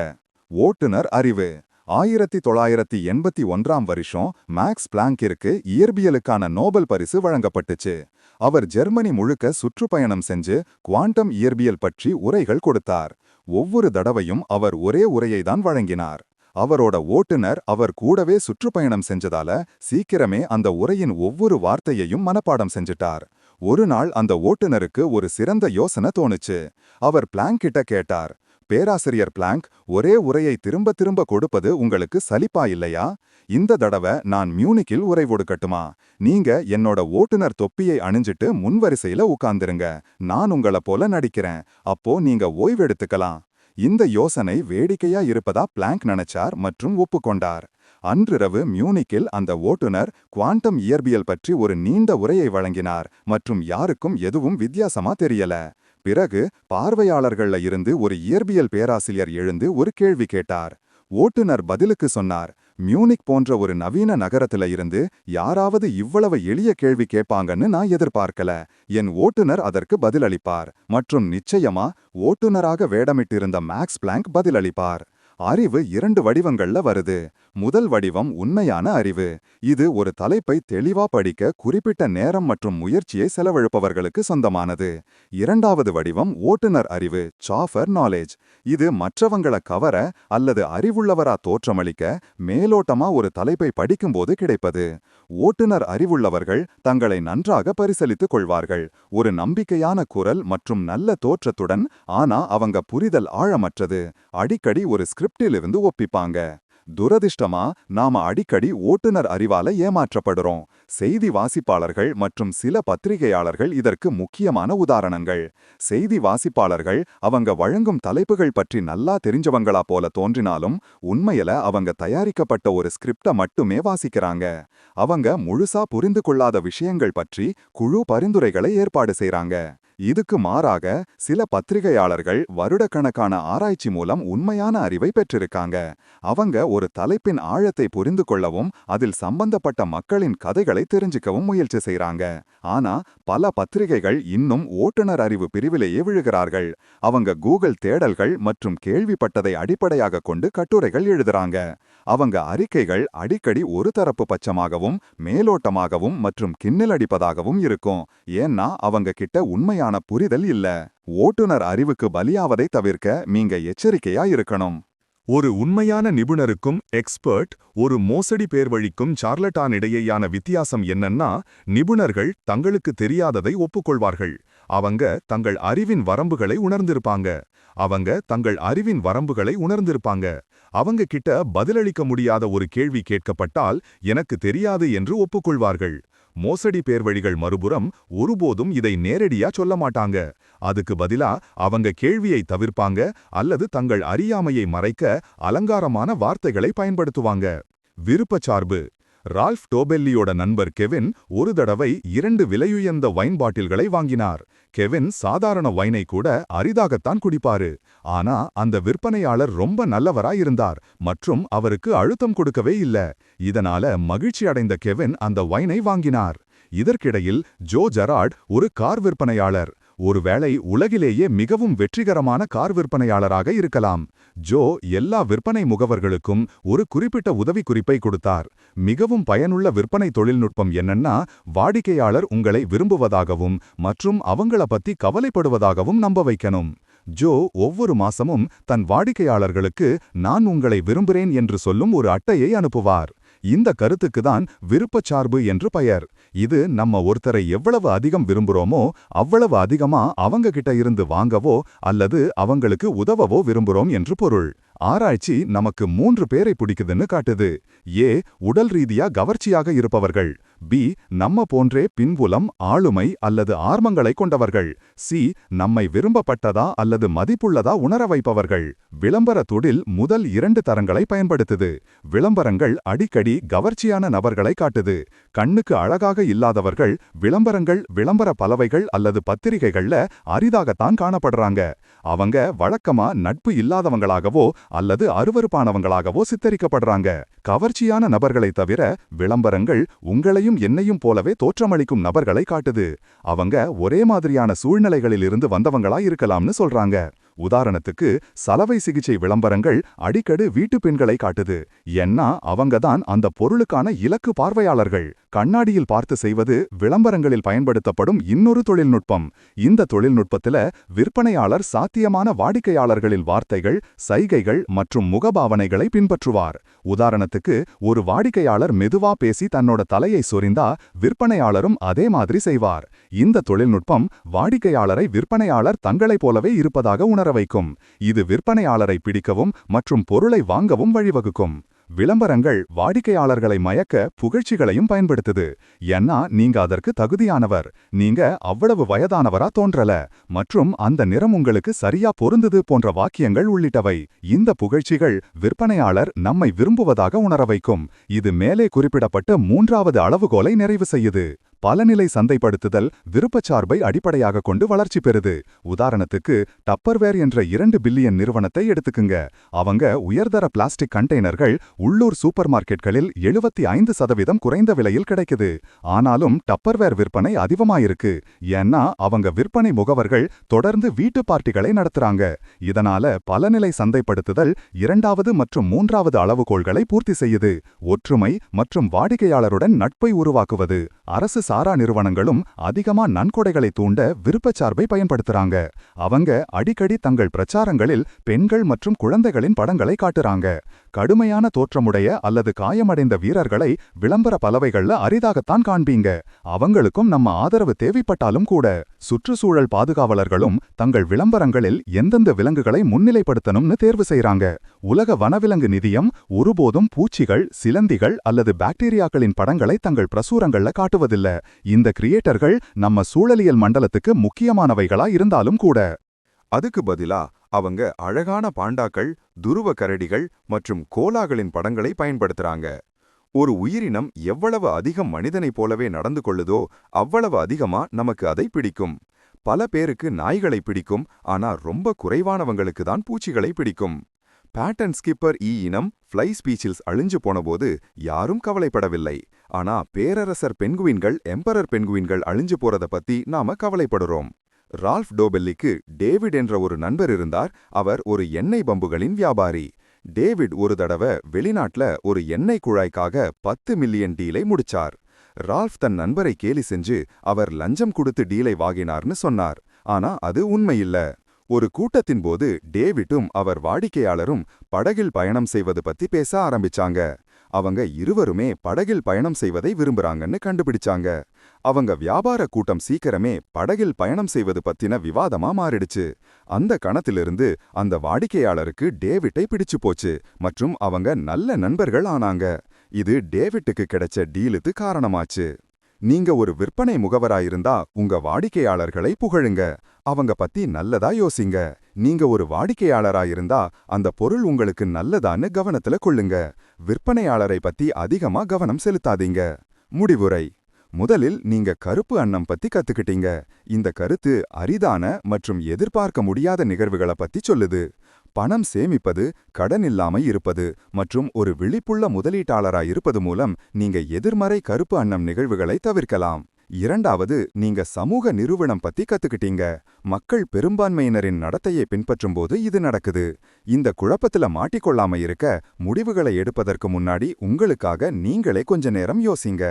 ஓட்டுநர் அறிவு. 1981ஆம் வருஷம் மேக்ஸ் பிளாங்கிற்கு இயற்பியலுக்கான நோபல் பரிசு வழங்கப்பட்டுச்சு. அவர் ஜெர்மனி முழுக்க சுற்றுப்பயணம் செஞ்சு குவாண்டம் இயற்பியல் பற்றி உரைகள் கொடுத்தார். ஒவ்வொரு தடவையும் அவர் ஒரே உரையை தான் வழங்கினார். அவரோட ஓட்டுநர் அவர் கூடவே சுற்றுப்பயணம் செஞ்சதால சீக்கிரமே அந்த உரையின் ஒவ்வொரு வார்த்தையையும் மனப்பாடம் செஞ்சிட்டார். ஒரு நாள் அந்த ஓட்டுநருக்கு ஒரு சிறந்த யோசனை தோணுச்சு. அவர் பிளாங்க் கிட்ட கேட்டார், பேராசிரியர் பிளாங்க், ஒரே உரையை திரும்ப திரும்ப கொடுப்பது உங்களுக்கு சலிப்பா இல்லையா? இந்த தடவை நான் மியூனிக்கில் உரை கொடுக்கட்டுமா? நீங்க என்னோட ஓட்டுநர் தொப்பியை அணிஞ்சிட்டு முன்வரிசையில உட்கார்ந்துருங்க. நான் உங்கள போல நடிக்கிறேன். அப்போ நீங்க ஓய்வெடுத்துக்கலாம். இந்த யோசனை வேடிக்கையா இருப்பதா பிளாங்க் நினைச்சார் மற்றும் ஒப்புக்கொண்டார். அன்றிரவு மியூனிக்கில் அந்த ஓட்டுநர் குவாண்டம் இயற்பியல் பற்றி ஒரு நீண்ட உரையை வழங்கினார் மற்றும் யாருக்கும் எதுவும் வித்தியாசமா தெரியல. பிறகு பார்வையாளர்கள்ல இருந்து ஒரு இயற்பியல் பேராசிரியர் எழுந்து ஒரு கேள்வி கேட்டார். ஓட்டுநர் பதிலுக்கு சொன்னார், மியூனிக் போன்ற ஒரு நவீன நகரத்துல இருந்து யாராவது இவ்வளவு எளிய கேள்வி கேட்பாங்கன்னு நான் எதிர்பார்க்கல. என் ஓட்டுநர் அதற்கு பதிலளிப்பார் மற்றும் நிச்சயமா ஓட்டுநராக வேடமிட்டிருந்த மேக்ஸ் பிளாங்க் பதிலளிப்பார். அறிவு 2 வடிவங்கள்ல வருது. முதல் வடிவம் உண்மையான அறிவு. இது ஒரு தலைப்பை தெளிவா படிக்க குறிப்பிட்ட நேரம் மற்றும் முயற்சியை செலவழிப்பவர்களுக்கு சொந்தமானது. இரண்டாவது வடிவம் ஓட்டுநர் அறிவு, சாஃபர் நாலேஜ். இது மற்றவங்கள கவர அல்லது அறிவுள்ளவரா தோற்றமளிக்க மேலோட்டமா ஒரு தலைப்பை படிக்கும்போது கிடைப்பது. ஓட்டுநர் அறிவுள்ளவர்கள் தங்களை நன்றாக பரிசீலித்துக் கொள்வார்கள், ஒரு நம்பிக்கையான குரல் மற்றும் நல்ல தோற்றத்துடன். ஆனா அவங்க புரிதல் ஆழமற்றது. அடிக்கடி ஒரு ஸ்கிரிப்டிலிருந்து ஒப்பிப்பாங்க. துரதிர்ஷ்டமா நாம அடிக்கடி ஓட்டுநர் அறிவால ஏமாற்றப்படுறோம். செய்தி வாசிப்பாளர்கள் மற்றும் சில பத்திரிகையாளர்கள் இதற்கு முக்கியமான உதாரணங்கள். செய்தி வாசிப்பாளர்கள் அவங்க வழங்கும் தலைப்புகள் பற்றி நல்லா தெரிஞ்சவங்களா போல தோன்றினாலும் உண்மையில அவங்க தயாரிக்கப்பட்ட ஒரு ஸ்கிரிப்ட மட்டுமே வாசிக்கிறாங்க. அவங்க முழுசா புரிந்து கொள்ளாத விஷயங்கள் பற்றி குழு பரிந்துரைகளை ஏற்பாடு செய்றாங்க. இதுக்கு மாறாக சில பத்திரிகையாளர்கள் வருடக்கணக்கான ஆராய்ச்சி மூலம் உண்மையான அறிவை பெற்றிருக்காங்க. அவங்க ஒரு தலைப்பின் ஆழத்தை புரிந்து கொள்ளவும் அதில் சம்பந்தப்பட்ட மக்களின் கதைகளை தெரிஞ்சுக்கவும் முயற்சி செய்றாங்க. ஆனா பல பத்திரிகைகள் இன்னும் ஓட்டுநர் அறிவு பிரிவிலேயே விழுகிறார்கள். அவங்க கூகுள் தேடல்கள் மற்றும் கேள்விப்பட்டதை அடிப்படையாக கொண்டு கட்டுரைகள் எழுதுறாங்க. அவங்க அறிக்கைகள் அடிக்கடி ஒரு தரப்பு பட்சமாகவும் மேலோட்டமாகவும் மற்றும் கிண்ணலடிப்பதாகவும் இருக்கும். ஏன்னா அவங்க கிட்ட உண்மையான புரிதல் இல்ல. ஓட்டுநர் அறிவுக்கு பலியாவதை தவிர்க்க நீங்க எச்சரிக்கையா இருக்கணும். ஒரு உண்மையான நிபுணருக்கும் எக்ஸ்பர்ட், ஒரு மோசடி பேர்வழிக்கும் சார்லட்டான் இடையேயான வித்தியாசம் என்னன்னா, நிபுணர்கள் தங்களுக்கு தெரியாததை ஒப்புக்கொள்வார்கள். அவங்க தங்கள் அறிவின் வரம்புகளை உணர்ந்திருப்பாங்க. அவங்க கிட்ட பதிலளிக்க முடியாத ஒரு கேள்வி கேட்கப்பட்டால் எனக்கு தெரியாது என்று ஒப்புக்கொள்வார்கள். மோசடி பேர்வழிகள் மறுபுறம் ஒருபோதும் இதை நேரடியா சொல்ல மாட்டாங்க. அதுக்கு பதிலா அவங்க கேள்வியை தவிர்ப்பாங்க அல்லது தங்கள் அறியாமையை மறைக்க அலங்காரமான வார்த்தைகளை பயன்படுத்துவாங்க. விருப்பச்சார்பு. ரால்ஃப் டோபெல்லியோட நண்பர் கெவின் ஒரு தடவை 2 விலையுயர்ந்த வைன் பாட்டில்களை வாங்கினார். கெவின் சாதாரண வைனை கூட அரிதாகத்தான் குடிப்பாரு. ஆனா அந்த விற்பனையாளர் ரொம்ப நல்லவராய் இருந்தார் மற்றும் அவருக்கு அழுத்தம் கொடுக்கவே இல்ல. இதனால மகிழ்ச்சி அடைந்த கெவின் அந்த வைனை வாங்கினார். இதற்கிடையில் ஜோ ஜெரார்ட் ஒரு கார் விற்பனையாளர். ஒருவேளை உலகிலேயே மிகவும் வெற்றிகரமான கார் விற்பனையாளராக இருக்கலாம். ஜோ எல்லா விற்பனை முகவர்களுக்கும் ஒரு குறிப்பிட்ட உதவிக்குறிப்பை கொடுத்தார். மிகவும் பயனுள்ள விற்பனை தொழில்நுட்பம் என்னன்னா, வாடிக்கையாளர் உங்களை விரும்புவதாகவும் மற்றும் அவங்கள பத்தி கவலைப்படுவதாகவும் நம்ப வைக்கணும். ஜோ ஒவ்வொரு மாசமும் தன் வாடிக்கையாளர்களுக்கு நான் உங்களை விரும்புகிறேன் என்று சொல்லும் ஒரு அட்டையை அனுப்புவார். இந்த கருத்துக்கு தான் விருப்பச்சார்பு என்று பெயர். இது நம்ம ஒருத்தரை எவ்வளவு அதிகம் விரும்புறோமோ அவ்வளவு அதிகமா அவங்க கிட்ட இருந்து வாங்கவோ அல்லது அவங்களுக்கு உதவவோ விரும்புறோம் என்று பொருள். ஆராய்ச்சி நமக்கு 3 பேரை பிடிக்குதுன்னு காட்டுது. ஏ, உடல் ரீதியா கவர்ச்சியாக இருப்பவர்கள். பி, நம்ம போன்றே பின்புலம், ஆளுமை அல்லது ஆர்வங்களை கொண்டவர்கள். சி, நம்மை விரும்பப்பட்டதா அல்லது மதிப்புள்ளதா உணர வைப்பவர்கள். விளம்பர தொழில் முதல் 2 தரங்களை பயன்படுத்துது. விளம்பரங்கள் அடிக்கடி கவர்ச்சியான நபர்களை காட்டுது. கண்ணுக்கு அழகாக இல்லாதவர்கள் விளம்பர பலவைகள் அல்லது பத்திரிகைகள்ல அரிதாகத்தான் காணப்படுறாங்க. அவங்க வழக்கமா நட்பு இல்லாதவங்களாகவோ அல்லது அருவருப்பானவங்களாகவோ சித்தரிக்கப்படுறாங்க. கவர்ச்சியான நபர்களை தவிர விளம்பரங்கள் உங்களையும் என்னையும் போலவே தோற்றமளிக்கும் நபர்களை காட்டுது. அவங்க ஒரே மாதிரியான சூழ்நிலைகளில் இருந்து வந்தவங்களா இருக்கலாம்னு சொல்றாங்க. உதாரணத்துக்கு சலவை சிகிச்சை விளம்பரங்கள் அடிக்கடி வீட்டு பெண்களை காட்டுது. ஏன்னா அவங்க தான் அந்த பொருளுக்கான இலக்கு பார்வையாளர்கள். கண்ணாடியில் பார்த்து செய்வது விளம்பரங்களில் பயன்படுத்தப்படும் இன்னொரு தொழில்நுட்பம். இந்த தொழில்நுட்பத்துல விற்பனையாளர் சாத்தியமான வாடிக்கையாளர்களின் வார்த்தைகள், சைகைகள் மற்றும் முகபாவனைகளை பின்பற்றுவார். உதாரணத்துக்கு ஒரு வாடிக்கையாளர் மெதுவா பேசி தன்னோட தலையை சொரிந்தா விற்பனையாளரும் அதே மாதிரி செய்வார். இந்த தொழில்நுட்பம் வாடிக்கையாளரை விற்பனையாளர் தங்களைப் போலவே இருப்பதாக உணர வைக்கும். இது விற்பனையாளரை பிடிக்கவும் மற்றும் பொருளை வாங்கவும் வழிவகுக்கும். விளம்பரங்கள் வாடிக்கையாளர்களை மயக்க புகழ்ச்சிகளையும் பயன்படுத்துது. ஏன்னா நீங்க அதற்கு தகுதியானவர், நீங்க அவ்வளவு வயதானவரா தோன்றல, மற்றும் அந்த நிறம் உங்களுக்கு சரியா பொருந்துது போன்ற வாக்கியங்கள் உள்ளிட்டவை. இந்த புகழ்ச்சிகள் விற்பனையாளர் நம்மை விரும்புவதாக உணர வைக்கும். இது மேலே குறிப்பிடப்பட்ட மூன்றாவது அளவுகோலை நிறைவு செய்யுது. பலநிலை சந்தைப்படுத்துதல் விருப்பச்சார்பை அடிப்படையாக கொண்டு வளர்ச்சி பெறுது. உதாரணத்துக்கு டப்பர்வேர் என்ற 2 பில்லியன் நிறுவனத்தை எடுத்துக்குங்க. அவங்க உயர்தர பிளாஸ்டிக் கண்டெய்னர்கள் உள்ளூர் சூப்பர் மார்க்கெட்களில் 75% குறைந்த விலையில் கிடைக்குது. ஆனாலும் டப்பர்வேர் விற்பனை அதிகமாயிருக்கு. ஏன்னா அவங்க விற்பனை முகவர்கள் தொடர்ந்து வீட்டு பார்ட்டிகளை நடத்துறாங்க. இதனால பலநிலை சந்தைப்படுத்துதல் 2வது மற்றும் 3வது அளவுகோள்களை பூர்த்தி செய்யுது. ஒற்றுமை மற்றும் வாடிக்கையாளருடன் நட்பை உருவாக்குவது. அரசு சாரா நிறுவனங்களும் அதிகமா நன்கொடைகளை தூண்ட விருப்பச்சார்பை பயன்படுத்துறாங்க. அவங்க அடிக்கடி தங்கள் பிரச்சாரங்களில் பெண்கள் மற்றும் குழந்தைகளின் படங்களை காட்டுறாங்க. கடுமையான தோற்றமுடைய அல்லது காயமடைந்த வீரர்களை விளம்பர பலவைகள்ல அரிதாகத்தான் காண்பீங்க. அவங்களுக்கும் நம்ம ஆதரவு தேவைப்பட்டாலும் கூட. சுற்றுச்சூழல் பாதுகாவலர்களும் தங்கள் விளம்பரங்களில் எந்தெந்த விலங்குகளை முன்னிலைப்படுத்தணும்னு தேர்வு செய்றாங்க. உலக வனவிலங்கு நிதியம் ஒருபோதும் பூச்சிகள், சிலந்திகள் அல்லது பாக்டீரியாக்களின் படங்களை தங்கள் பிரசுரங்கள்ல காட்டுவதில்ல. இந்த கிரியேட்டர்கள் நம்ம சூழலியல் மண்டலத்துக்கு முக்கியமானவைகளா இருந்தாலும் கூட. அதுக்கு பதிலா அவங்க அழகான பாண்டாக்கள், துருவ கரடிகள் மற்றும் கோலாகளின் படங்களை பயன்படுத்துறாங்க. ஒரு உயிரினம் எவ்வளவு அதிகம் மனிதனைப் போலவே நடந்து கொள்ளுதோ அவ்வளவு அதிகமா நமக்கு அதை பிடிக்கும். பல பேருக்கு நாய்களை பிடிக்கும், ஆனா ரொம்ப குறைவானவங்களுக்கு தான் பூச்சிகளை பிடிக்கும். பேட்டன் ஸ்கிப்பர் இனம் ஃப்ளை ஸ்பீச்சில்ஸ் அழிஞ்சு போனபோது யாரும் கவலைப்படவில்லை. ஆனா பேரரசர் பென்குயின்கள், எம்பரர் பென்குயின்கள் அழிஞ்சு போறத பத்தி நாம கவலைப்படுறோம். ரால்ஃப் டோபெல்லிக்கு டேவிட் என்ற ஒரு நண்பர் இருந்தார். அவர் ஒரு எண்ணெய் பம்புகளின் வியாபாரி. டேவிட் ஒரு தடவை வெளிநாட்டுல ஒரு எண்ணெய் குழாய்க்காக 10 மில்லியன் டீலை முடிச்சார். ரால்ஃப் தன் நண்பரை கேலி செஞ்சு அவர் லஞ்சம் கொடுத்து டீலை வாங்கினார்னு சொன்னார். ஆனா அது உண்மையில்ல. ஒரு கூட்டத்தின் போது டேவிட்டும் அவர் வாடிக்கையாளரும் படகில் பயணம் செய்வது பத்தி பேச ஆரம்பிச்சாங்க. அவங்க இருவருமே படகில் பயணம் செய்வதை விரும்புறாங்கன்னு கண்டுபிடிச்சாங்க. அவங்க வியாபார கூட்டம் சீக்கிரமே படகில் பயணம் செய்வது பத்தின விவாதமா மாறிடுச்சு. அந்த கணத்திலிருந்து அந்த வாடிக்கையாளருக்கு டேவிட்டை பிடிச்சு போச்சு மற்றும் அவங்க நல்ல நண்பர்கள் ஆனாங்க. இது டேவிட்டுக்கு கிடைச்ச டீலுக்கு காரணமாச்சு. நீங்க ஒரு விற்பனை முகவராயிருந்தா உங்க வாடிக்கையாளர்களை புகழுங்க. அவங்க பத்தி நல்லதா யோசிங்க. நீங்க ஒரு வாடிக்கையாளராயிருந்தா அந்த பொருள் உங்களுக்கு நல்லதான்னு கவனத்துல கொள்ளுங்க. விற்பனையாளரை பத்தி அதிகமா கவனம் செலுத்தாதீங்க. முடிவுரை. முதலில் நீங்க கருப்பு அன்னம் பத்தி கத்துக்கிட்டீங்க. இந்த கருத்து அரிதான மற்றும் எதிர்பார்க்க முடியாத நிகழ்வுகளை பத்தி சொல்லுது. பணம் சேமிப்பது, கடன் இல்லாம இருப்பது மற்றும் ஒரு விழிப்புள்ள முதலீட்டாளராய் இருப்பது மூலம் நீங்க எதிர்மறை கருப்பு அன்னம் நிகழ்வுகளை தவிர்க்கலாம். இரண்டாவது, நீங்க சமூக நிறுவனம் பத்தி கத்துக்கிட்டீங்க. மக்கள் பெரும்பான்மையினரின் நடத்தையை பின்பற்றும்போது இது நடக்குது. இந்த குழப்பத்துல மாட்டிக்கொள்ளாம இருக்க முடிவுகளை எடுப்பதற்கு முன்னாடி உங்களுக்காக நீங்களே கொஞ்ச நேரம் யோசிங்க.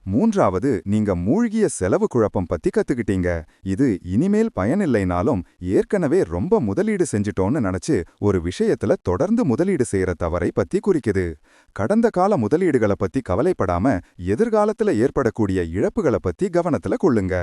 மூன்றாவது, நீங்க மூழ்கிய செலவு குழப்பம் பத்தி கத்துக்கிட்டீங்க. இது இனிமேல் பயனில்லைனாலும் ஏற்கனவே ரொம்ப முதலீடு செஞ்சிட்டோன்னு நினைச்சு ஒரு விஷயத்துல தொடர்ந்து முதலீடு செய்யற தவறை பத்தி குறிக்குது. கடந்த கால முதலீடுகளை பத்தி கவலைப்படாம எதிர்காலத்துல ஏற்படக்கூடிய இழப்புகளை பத்தி கவனத்துல கொள்ளுங்க.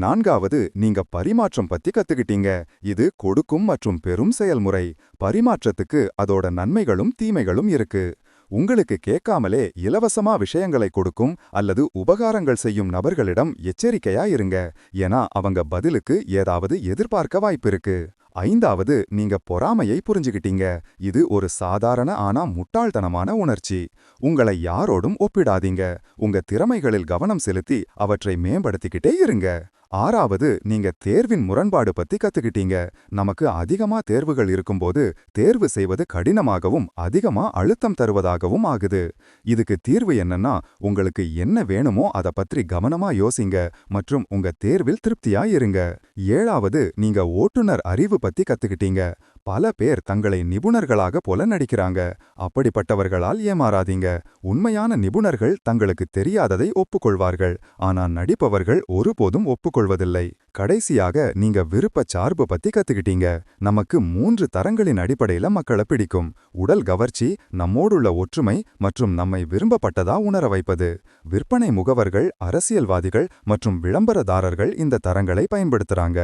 நான்காவது, நீங்க பரிமாற்றம் பத்தி கத்துக்கிட்டீங்க. இது கொடுக்கும் மற்றும் பெறும் செயல்முறை. பரிமாற்றத்துக்கு அதோட நன்மைகளும் தீமைகளும் இருக்கு. உங்களுக்கு கேட்காமலே இலவசமா விஷயங்களை கொடுக்கும் அல்லது உபகாரங்கள் செய்யும் நபர்களிடம் எச்சரிக்கையா இருங்க. ஏன்னா அவங்க பதிலுக்கு ஏதாவது எதிர்பார்க்க வாய்ப்பிருக்கு. ஐந்தாவது, நீங்க பொறாமையை புரிஞ்சுக்கிட்டீங்க. இது ஒரு சாதாரண ஆனா முட்டாள்தனமான உணர்ச்சி. உங்களை யாரோடும் ஒப்பிடாதீங்க. உங்க திறமைகளில் கவனம் செலுத்தி அவற்றை மேம்படுத்திக்கிட்டே இருங்க. 6வது, நீங்க தேர்வின் முரண்பாடு பத்தி கத்துக்கிட்டீங்க. நமக்கு அதிகமா தேர்வுகள் இருக்கும்போது தேர்வு செய்வது கடினமாகவும் அதிகமா அழுத்தம் தருவதாகவும் ஆகுது. இதுக்கு தீர்வு என்னன்னா, உங்களுக்கு என்ன வேணுமோ அத பற்றி கவனமா யோசிங்க மற்றும் உங்க தேர்வில் திருப்தியா இருங்க. 7வது, நீங்க ஓட்டுநர் அறிவு பத்தி கத்துக்கிட்டீங்க. பல பேர் தங்களை நிபுணர்களாக போல நடிக்கிறாங்க. அப்படிப்பட்டவர்களால் ஏமாறாதீங்க. உண்மையான நிபுணர்கள் தங்களுக்கு தெரியாததை ஒப்புக்கொள்வார்கள். ஆனா நடிப்பவர்கள் ஒருபோதும் ஒப்புக்கொள்வதில்லை. கடைசியாக, நீங்க விருப்பச் சார்பு பத்தி கத்துக்கிட்டீங்க. நமக்கு 3 தரங்களின் அடிப்படையில மக்களை பிடிக்கும். உடல் கவர்ச்சி, நம்மோடுள்ள ஒற்றுமை மற்றும் நம்மை விரும்பப்பட்டதா உணர வைப்பது. விற்பனை முகவர்கள், அரசியல்வாதிகள் மற்றும் விளம்பரதாரர்கள் இந்த தரங்களை பயன்படுத்துறாங்க.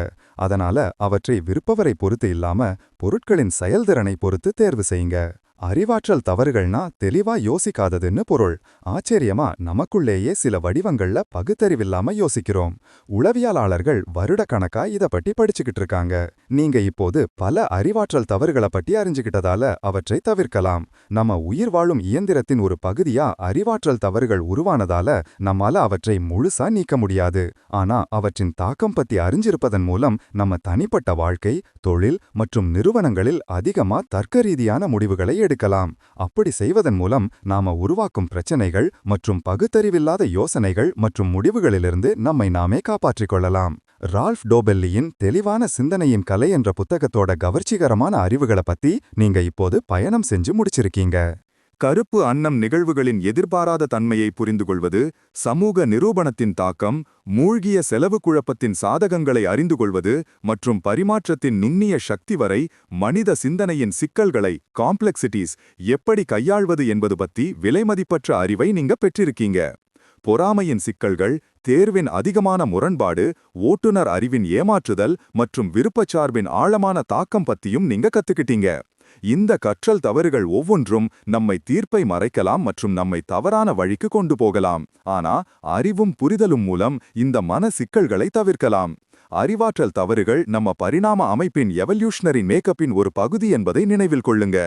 அதனால அவற்றை விற்பவரை பொறுத்து இல்லாம பொருட்களின் செயல்திறனை பொறுத்து தேர்வு செய்யுங்க. அறிவாற்றல் தவறுகள்னா தெளிவா யோசிக்காததுன்னு பொருள். ஆச்சரியமா, நமக்குள்ளேயே சில வடிவங்கள்ல பகுத்தறிவில்லாம யோசிக்கிறோம். உளவியலாளர்கள் வருடக்கணக்கா இத பத்தி படிச்சுக்கிட்டு இருக்காங்க. நீங்க இப்போது பல அறிவாற்றல் தவறுகளை பத்தி அறிஞ்சுக்கிட்டதால அவற்றை தவிர்க்கலாம். நம்ம உயிர் வாழும் இயந்திரத்தின் ஒரு பகுதியா அறிவாற்றல் தவறுகள் உருவானதால நம்மால அவற்றை முழுசா நீக்க முடியாது. ஆனா அவற்றின் தாக்கம் பத்தி அறிஞ்சிருப்பதன் மூலம் நம்ம தனிப்பட்ட வாழ்க்கை, தொழில் மற்றும் நிறுவனங்களில் அதிகமா தர்க்கரீதியான முடிவுகளை எடுக்கலாம். அப்படி செய்வதன் மூலம் நாம உருவாக்கும் பிரச்சனைகள் மற்றும் பகுத்தறிவில்லாத யோசனைகள் மற்றும் முடிவுகளிலிருந்து நம்மை நாமே காப்பாற்றிக் கொள்ளலாம். ரால்ஃப் டோபெல்லியின் தெளிவான சிந்தனையின் கலை என்ற புத்தகத்தோட கவர்ச்சிகரமான அறிவுகளை பத்தி நீங்க இப்போது பயணம் செஞ்சு முடிச்சிருக்கீங்க. கருப்பு அன்னம் நிகழ்வுகளின் எதிர்பாராத தன்மையை புரிந்துகொள்வது, சமூக நிரூபணத்தின் தாக்கம், மூழ்கிய செலவு குழப்பத்தின் சாதகங்களை அறிந்துகொள்வது மற்றும் பரிமாற்றத்தின் நுண்ணிய சக்தி வரை மனித சிந்தனையின் சிக்கல்களை காம்ப்ளெக்சிட்டிஸ் எப்படி கையாள்வது என்பது பத்தி விலைமதிப்பற்ற அறிவை நீங்க பெற்றிருக்கீங்க. பொறாமையின் சிக்கல்கள், தேர்வின் அதிகமான முரண்பாடு, ஓட்டுநர் அறிவின் ஏமாற்றுதல் மற்றும் விருப்பச்சார்பின் ஆழமான தாக்கம் பத்தியும் நீங்க கத்துக்கிட்டீங்க. இந்த கற்றல் தவறுகள் ஒவ்வொன்றும் நம்மை தீர்ப்பை மறைக்கலாம் மற்றும் நம்மை தவறான வழிக்கு கொண்டு போகலாம். ஆனா அறிவும் புரிதலும் மூலம் இந்த மன சிக்கல்களை தவிர்க்கலாம். அறிவாற்றல் தவறுகள் நம்ம பரிணாம அமைப்பின் எவல்யூஷனரி மேக்கப்பின் ஒரு பகுதி என்பதை நினைவில் கொள்ளுங்க.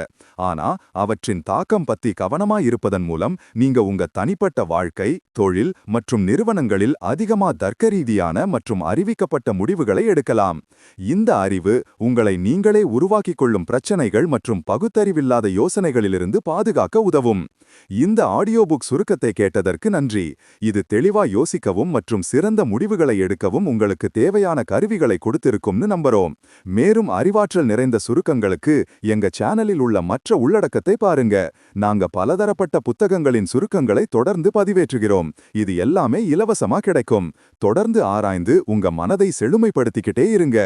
ஆனா அவற்றின் தாக்கம் பத்தி கவனமா இருப்பதன் மூலம் நீங்க உங்க தனிப்பட்ட வாழ்க்கை, தொழில் மற்றும் நிறுவனங்களில் அதிகமா தர்க்கரீதியான மற்றும் அறிவிக்கப்பட்ட முடிவுகளை எடுக்கலாம். இந்த அறிவு உங்களை நீங்களே உருவாக்கிக் கொள்ளும் பிரச்சனைகள் மற்றும் பகுத்தறிவில்லாத யோசனைகளிலிருந்து பாதுகாக்க உதவும். இந்த ஆடியோ புக் சுருக்கத்தை கேட்டதற்கு நன்றி. இது தெளிவா யோசிக்கவும் மற்றும் சிறந்த முடிவுகளை எடுக்கவும் உங்களுக்கு தேவையான கருவிகளை கொடுத்திருக்கும்னு நம்புறோம். மேலும் அறிவாற்றல் நிறைந்த சுருக்கங்களுக்கு எங்க சேனலில் உள்ள மற்ற உள்ளடக்கத்தை பாருங்க. நாங்க பலதரப்பட்ட புத்தகங்களின் சுருக்கங்களை தொடர்ந்து பதிவேற்றுகிறோம். இது எல்லாமே இலவசமா கிடைக்கும். தொடர்ந்து ஆராய்ந்து உங்க மனதை செழுமைப்படுத்திக்கிட்டே இருங்க.